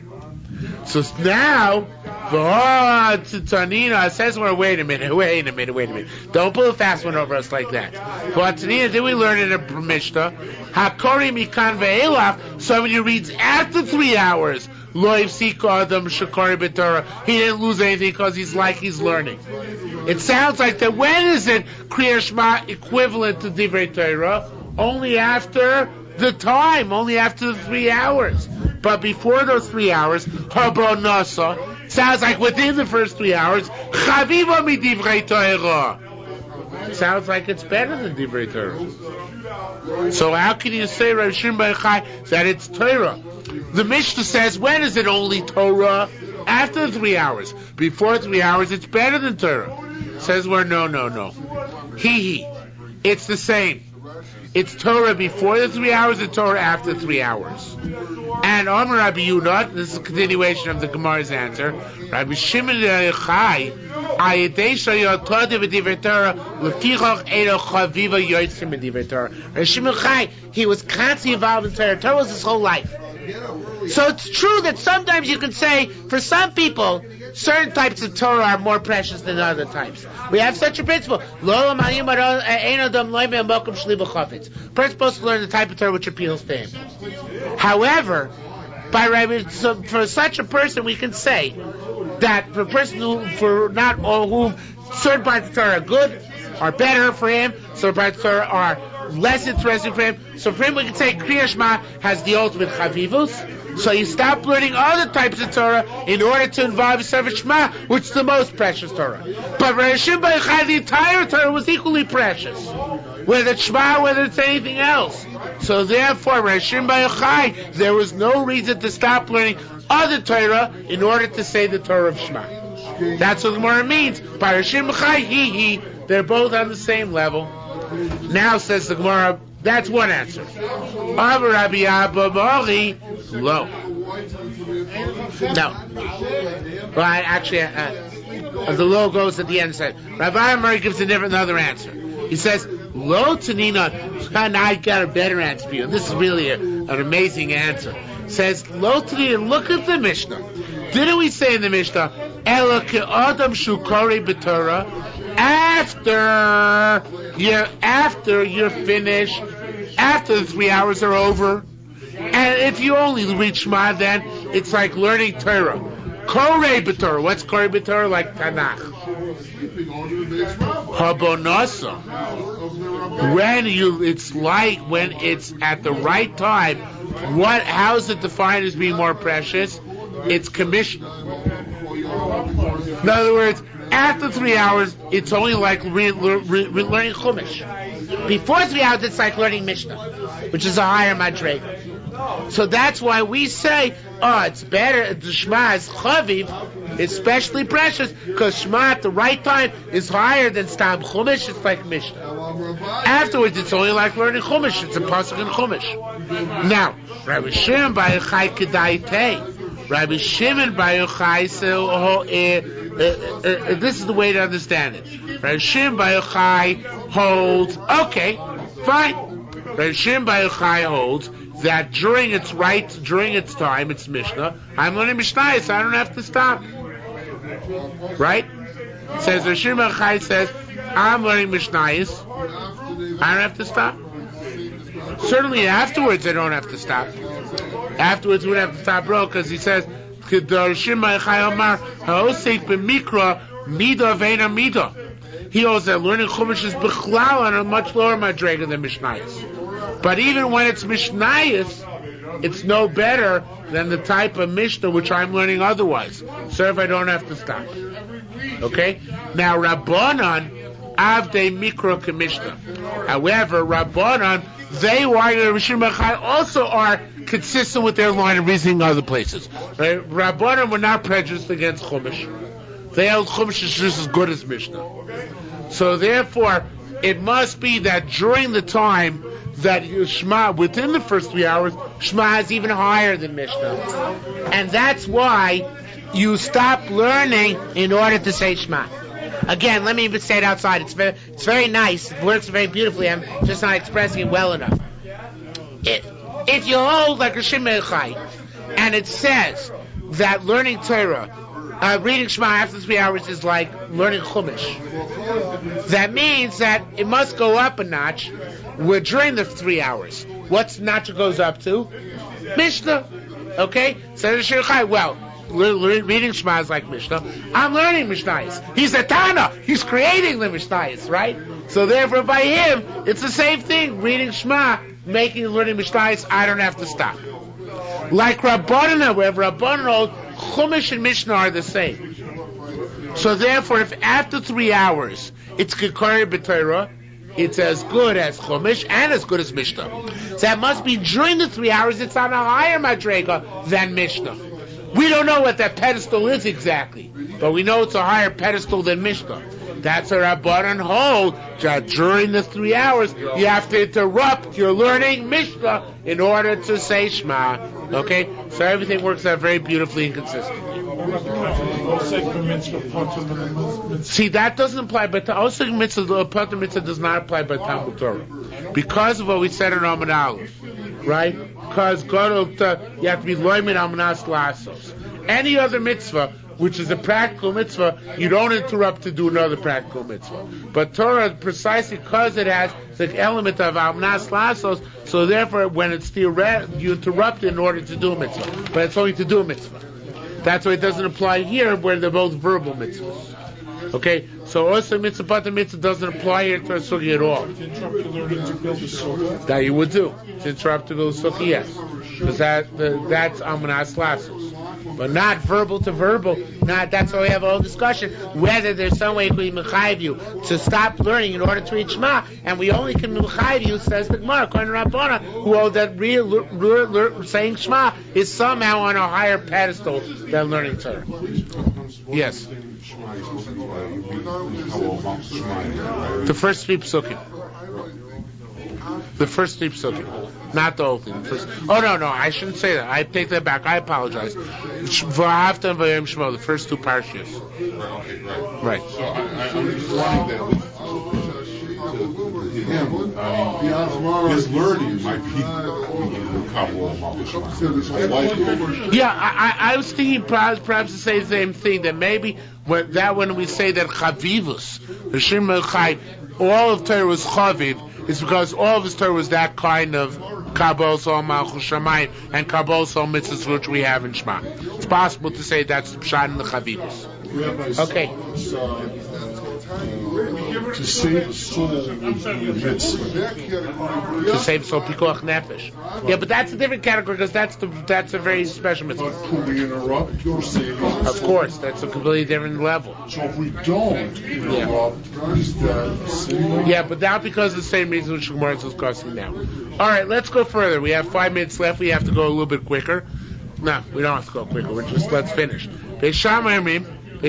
So now, Tanina says, well, wait a minute. Don't pull a fast one over us like that. But Tanina, did we learn in a Mishnah? Hakori mikan ve'elach, somebody who reads after 3 hours, He didn't lose anything because he's learning. It sounds like that when is it Kriya Shema equivalent to Divrei Torah? Only after the time, only after the 3 hours. But before those 3 hours, Habonasa, sounds like within the first 3 hours, Chaviva mi Divrei Torah. Sounds like it's better than Divrei Torah. So how can you say Rav Shimon bar Yochai that it's Torah? The Mishnah says, when is it only Torah? After 3 hours. Before 3 hours, it's better than Torah. Says we're no. It's the same. It's Torah before the 3 hours and Torah after 3 hours. And Omer Rabbi Yehuda, this is a continuation of the Gemara's answer, Rabbi Shimon bar Yochai, Rabbi Shimon Chai, he was constantly involved in Torah. Torah was his whole life. So it's true that sometimes you can say, for some people, certain types of Torah are more precious than other types. We have such a principle. Person is supposed to learn the type of Torah which appeals to him. However, for such a person, we can say that for a person for not all whom certain parts of Torah are good, are better for him, certain parts of Torah are less interesting for him. So for him, we can say Kriya Shema has the ultimate chavivus. So you stop learning other types of Torah in order to involve yourself in Shema, which is the most precious Torah. But Rav Shimon bar Yochai, the entire Torah was equally precious, whether it's Shema, whether it's anything else. So therefore, Rav Shimon bar Yochai, there was no reason to stop learning other Torah in order to say the Torah of Shema. That's what the Gemara means. By Rav Shimon bar Yochai, they're both on the same level. Now says the Gemara, that's one answer. Rabbi Abba Mori, low. No. Well, actually, the low goes at the end. Said Rabbi Mori gives another answer. He says, "Lo Tanina." And I got a better answer for you. And this is really an amazing answer. Says Lo Tanina. Look at the Mishnah. Didn't we say in the Mishnah, "Ela ke'adam shukari b'Torah"? After you're finished, after the 3 hours are over, and if you only read Shema, then it's like learning Torah. Korei b'Torah. What's Korei b'Torah? Like Tanakh. Habonasa. It's like when it's at the right time. How is it defined as being more precious? It's commission. In other words, after 3 hours, it's only like learning Chumash. Before 3 hours, it's like learning Mishnah, which is a higher madrega. So that's why we say, it's better, the Shema is Chaviv, especially precious, because Shema at the right time is higher than Stam Chumash, it's like Mishnah. Afterwards, it's only like learning Chumash, it's a pasuk in Chumash. Now, Rabbi Shimon bar Yochai Kedaitei. Rabbi Shimon bar Yochai this is the way to understand it. Rabbi Shimon bar Yochai holds, okay, fine. Rabbi Shimon bar Yochai holds that during its time, it's Mishnah. I'm learning Mishnah, so I don't have to stop. Right? Says Rabbi Shimon bar Yochai says, I'm learning Mishnah, I don't have to stop. Certainly afterwards, I don't have to stop. Afterwards, we would have to stop, bro, because he says, he holds that learning Chumash is Bichlal on a much lower madrega than Mishnayos. But even when it's Mishnayos, it's no better than the type of Mishnah which I'm learning otherwise. So if I don't have to stop. Okay? Now, Rabbanan, Avdei Mikra Kamishna. However, Rabbanan, they also are consistent with their line of reasoning in other places. Right? Rabbanan were not prejudiced against Chumash. They held Chumash is just as good as Mishnah. So therefore, it must be that during the time that Shema, within the first 3 hours, Shema is even higher than Mishnah. And that's why you stop learning in order to say Shema. Again, let me even say it outside. It's very nice. It works very beautifully. I'm just not expressing it well enough. If you hold like a Shimon Chai, and it says that learning Torah, reading Shema after 3 hours is like learning Chumash, that means that it must go up a notch during the 3 hours. What's notch it goes up to? Mishnah. Okay? So the shiur chai. Well, reading Shema is like Mishnah. I'm learning Mishnayos. He's a Tana. He's creating the Mishnayos, right? So therefore, by him, it's the same thing. Reading Shema, learning Mishnayos, I don't have to stop. Like Rabbanan, wherever Rabbanan hold, Chumash and Mishnah are the same. So therefore, if after 3 hours it's Kikari B'Torah, it's as good as Chumash and as good as Mishnah. So that must be during the 3 hours it's on a higher madrega than Mishnah. We don't know what that pedestal is exactly, but we know it's a higher pedestal than Mishnah. That's a Rabbanan hold. During the 3 hours, you have to interrupt your learning Mishnah in order to say Shema. Okay? So everything works out very beautifully and consistently. See, that doesn't apply, but the Oseg Mitzvah, Potter Mitzvah does not apply by Talmud Torah. Because of what we said in Amud Aleph, right? Because you have to be loymin almanas lasos. Any other mitzvah, which is a practical mitzvah, you don't interrupt to do another practical mitzvah. But Torah, precisely because it has the element of almanas lasos, so therefore when it's theoretic, you interrupt in order to do a mitzvah. But it's only to do a mitzvah. That's why it doesn't apply here, where they're both verbal mitzvahs. Okay, so also mitzvah, Potter Mitzvah doesn't apply here to a sugi at all. That you would do. To interrupt to build a sugi, yes. Because that's almanas lasos. But not verbal to verbal. That's why we have a whole discussion whether there's some way we can mechayiv you to stop learning in order to reach Shema, and we only can mechayiv you, says the Gemara, according to Rabbana, who hold that saying Shema is somehow on a higher pedestal than learning Torah. Yes. The first 3 psukim. The first 3 psukim. Not the whole thing. No, I shouldn't say that. I take that back. I apologize. V'ahavta and v'yom Shema, the first 2 parshas. Right.
So I'm just learning that with him, his learning might be
yeah, I was thinking perhaps to say the same thing, that maybe when we say that Chavivus, the Shimon Chai, all of Torah was Chaviv, it's because all of his Torah was that kind of Kabbalah Sol Malchus Shamayim and Kabbalah Sol Mitzvahs which we have in Shema. It's possible to say that's the Pshat in the Chavivus. Okay.
To save the soul would be a mitzvah.
To save soul, pikuach nefesh. Yeah, but that's a different category because that's a very special mitzvah.
Could we interrupt your saving?
Of course, that's a completely different level.
So if we don't interrupt, is that sin?
Yeah, but not because of the same reason which Gemara is discussing now. All right, let's go further. We have 5 minutes left. We have to go a little bit quicker. No, we don't have to go quicker. Let's finish. Beis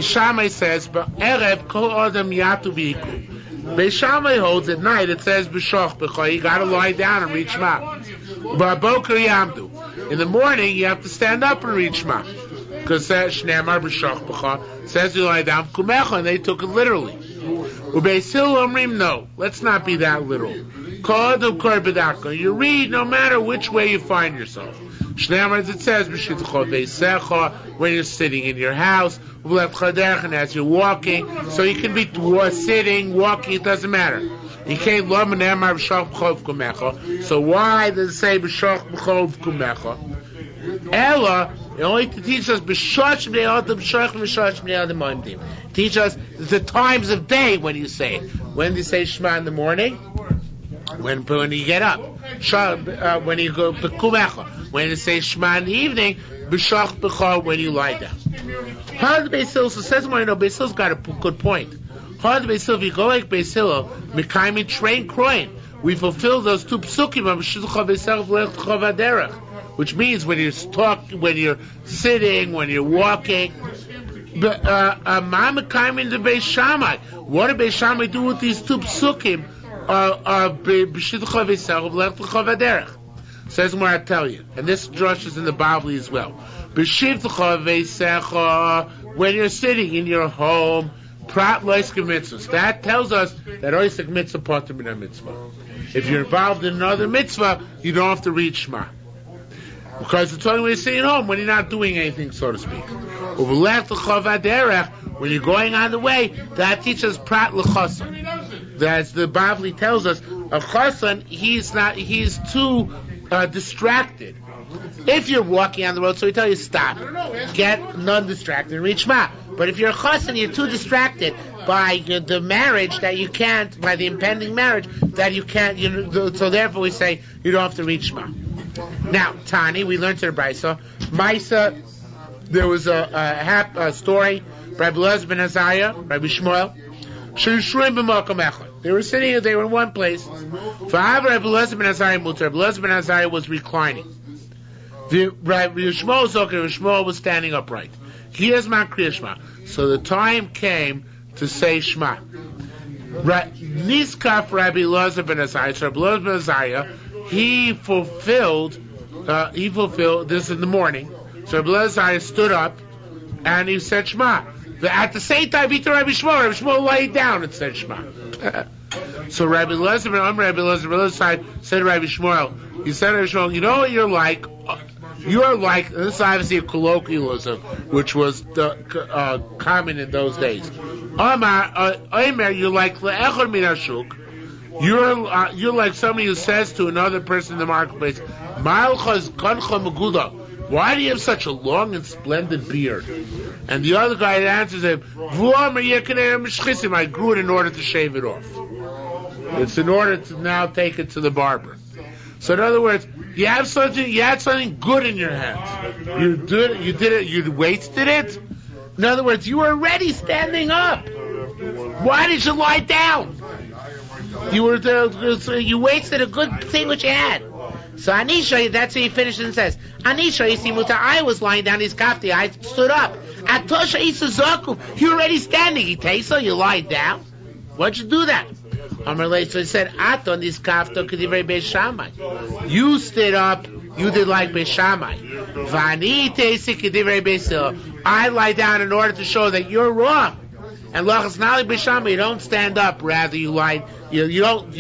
Shammai says, "Erev kol adam yatu v'ikru." Beis Shammai holds at night. It says b'shoch b'cha. You got to lie down and read Shema. B'boker yamdu. In the morning, you have to stand up and read Shema. Because Shneimar b'shoch b'cha says you lie down kumecha, and they took it literally. Ubeis Hillel omrim, no, let's not be that literal. Kol adam kor b'daka. You read no matter which way you find yourself. Shneimar, as it says, b'shitcha v'secha, when you're sitting in your house, and as you're walking, so you can be sitting, walking, it doesn't matter. You can't lo menemar b'shach b'chov kumecha. So why does it say b'shach b'chov kumecha? Ella, only to teach us b'shach b'nei adam b'shach b'shach b'nei adam moimdim. Teach us the times of day when you say it. When do you say Shema in the morning? When you get up. When you go b'kumecha. When you say Shema in the evening, b'shach b'cha when you lie down. Hard Beis Hillel, so says more, Beis Hillel's got a good point. Hard Beis Hillel, if you go like Beis Hillel, Mekayim train kroin, we fulfill those 2 psukim of Shidducha v'serach v'lech derech, which means when you're sitting, when you're walking. But Ma Mekayim in the Beis Shammai. What did Beis Shammai do with these 2 psukim of Shidducha v'serach v'lech derech? Says more, I tell you, and this drush is in the Bavli as well. When you're sitting in your home, prat loisik mitzvahs. That tells us that oisik mitzvah potter min mitzvah. If you're involved in another mitzvah, you don't have to read Shema, because it's only when you're sitting at home when you're not doing anything, so to speak. When you're going on the way, that teaches prat l'chasan. As the Bavli tells us, a chasan, he's too distracted If you're walking on the road, so we tell you stop, get non-distracted, and read Shema. But if you're a chas and you're too distracted by the marriage that you can't, by the impending marriage that you can't, so therefore we say you don't have to read Shema. Now, Tani, we learned to the Brisa. Maisa, there was a story, Rabbi Elazar ben Azariah, Rabbi Shmuel, they were sitting, they were in one place. Rabbi Elazar ben Azariah was reclining. Rabbi Shmuel was standing upright. So the time came to say Shema. Niskaf Rabbi Elazar ben Azariah. So Rabbi Elazar ben Azariah, he fulfilled this in the morning. So Rabbi Elazar stood up and he said Shema. At the same time, he told Rabbi Shmuel laid down and said Shema. So Rabbi Elazar said to Rabbi Shmuel, he said to Rabbi Shmuel, you know what you're like? You're like, this is obviously a colloquialism, which was common in those days. Omer, you're like le'echor min hashuk. You're like somebody who says to another person in the marketplace, Ma'alchaz kancha meguda. Why do you have such a long and splendid beard? And the other guy answers him, I grew it in order to shave it off. It's in order to now take it to the barber. So in other words, you had something good in your hands. You did it, you wasted it. In other words, you were already standing up. Why did you lie down? You wasted a good thing which you had. So Anisha, that's how he finishes and says, Anisha, you see, Muta, I was lying down his kafti, I stood up. Atosha Isazaku, you're already standing. He takes so you lie down. Why'd you do that? So he said, Aton this kafto kedivrei Beis Shammai. You stood up, you did like Beis Shammai. Vani teisi kedivrei Beis Hillel. I lie down in order to show that you're wrong. And lachas nali Beis Shammai, you don't stand up, rather you lie. You don't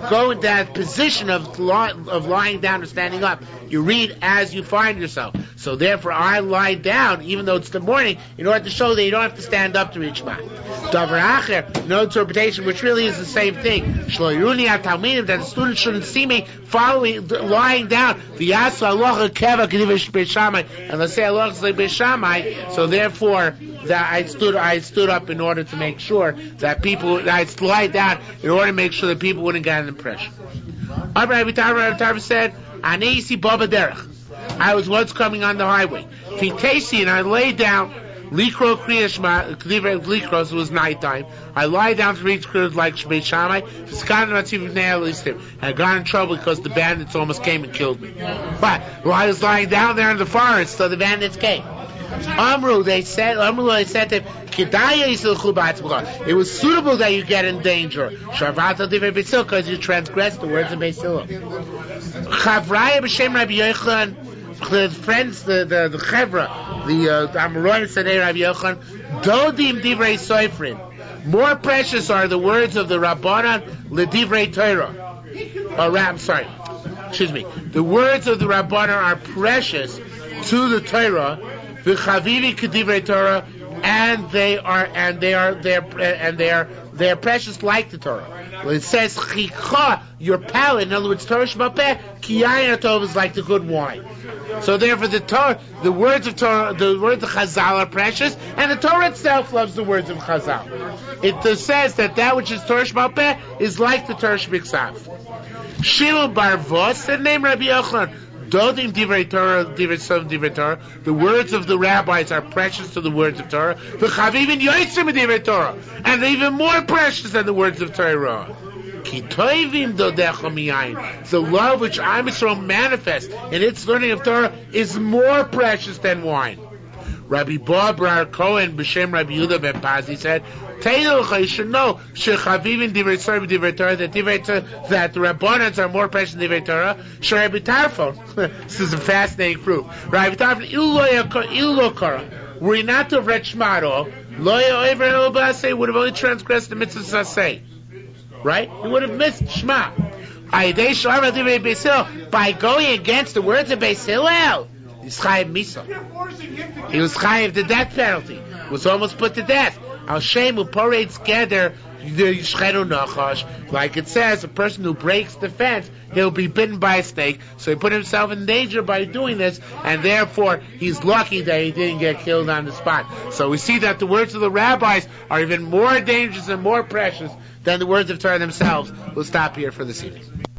go in that position of lying down or standing up. You read as you find yourself. So therefore, I lie down, even though it's the morning, in order to show that you don't have to stand up to read Shema. Davar acher, no interpretation, which really is the same thing. Shlo yiruni atalmidim, that the students shouldn't see me lying down. V'yasu alocha keva k'divrei Beis Shammai, and let's say alocha is like Beis Shammai. So therefore, that I stood up in order to make sure that I lie down in order to make sure that people wouldn't get an impression. Rabbi Tarva said, Anesi Baba Derech. I was once coming on the highway. Fitesi, and I lay down. Likro Likros, it was nighttime. I lie down to read like Beis Shammai. I got in trouble because the bandits almost came and killed me. But I was lying down there in the forest, so the bandits came. Amru, they said to him, it was suitable that you get in danger. Because you transgressed the words of Beis Hillel. Chavraya b'shem Rabbi Yochanan, the friends, the Chevra, the Amoraim said, hey, Rabbi Yochanan, Dodim divrei soifrin. More precious are the words of the Rabbanan l'divrei Torah. The words of the Rabbanan are precious to the Torah. V'chavivi k'divrei Torah, and they are precious like the Torah. Well, it says chikha, your palate. In other words, Torah shmapeh ki yayin tov is like the good wine. So therefore, the words of Torah, the words of Chazal are precious, and the Torah itself loves the words of Chazal. It says that which is Torah shmapeh is like the Torah shmiksav. Shimon bar Vos said, name Rabbi Yochanan. Dodim divrei Torah, divrei Torah. The words of the rabbis are precious to the words of Torah. V'chavivin yotzim divrei Torah, and they're even more precious than the words of Torah. Ki toivim dodecha miyayin. The love which Am Yisrael manifests in its learning of Torah is more precious than wine. Rabbi Bar Cohen b'shem Rabbi Yehuda ben Pazi said, you should know shechavivin divrei Torah, that the Rabbanans are more precious than divrei Torah. Rabbi Tarfon, this is a fascinating proof. Rabbi Tarfon, ilu kara, were he not to have read Shema at all, would have only transgressed the mitzvah saseh. Right? He would have missed Shema. By going against the words of Beis Hillel, he's chayiv misa. He was chayiv the death penalty. Was almost put to death. Al Shem who parades together Like it says, a person who breaks the fence, he'll be bitten by a snake. So he put himself in danger by doing this, and therefore he's lucky that he didn't get killed on the spot. So we see that the words of the rabbis are even more dangerous and more precious than the words of Torah themselves. We'll stop here for this evening.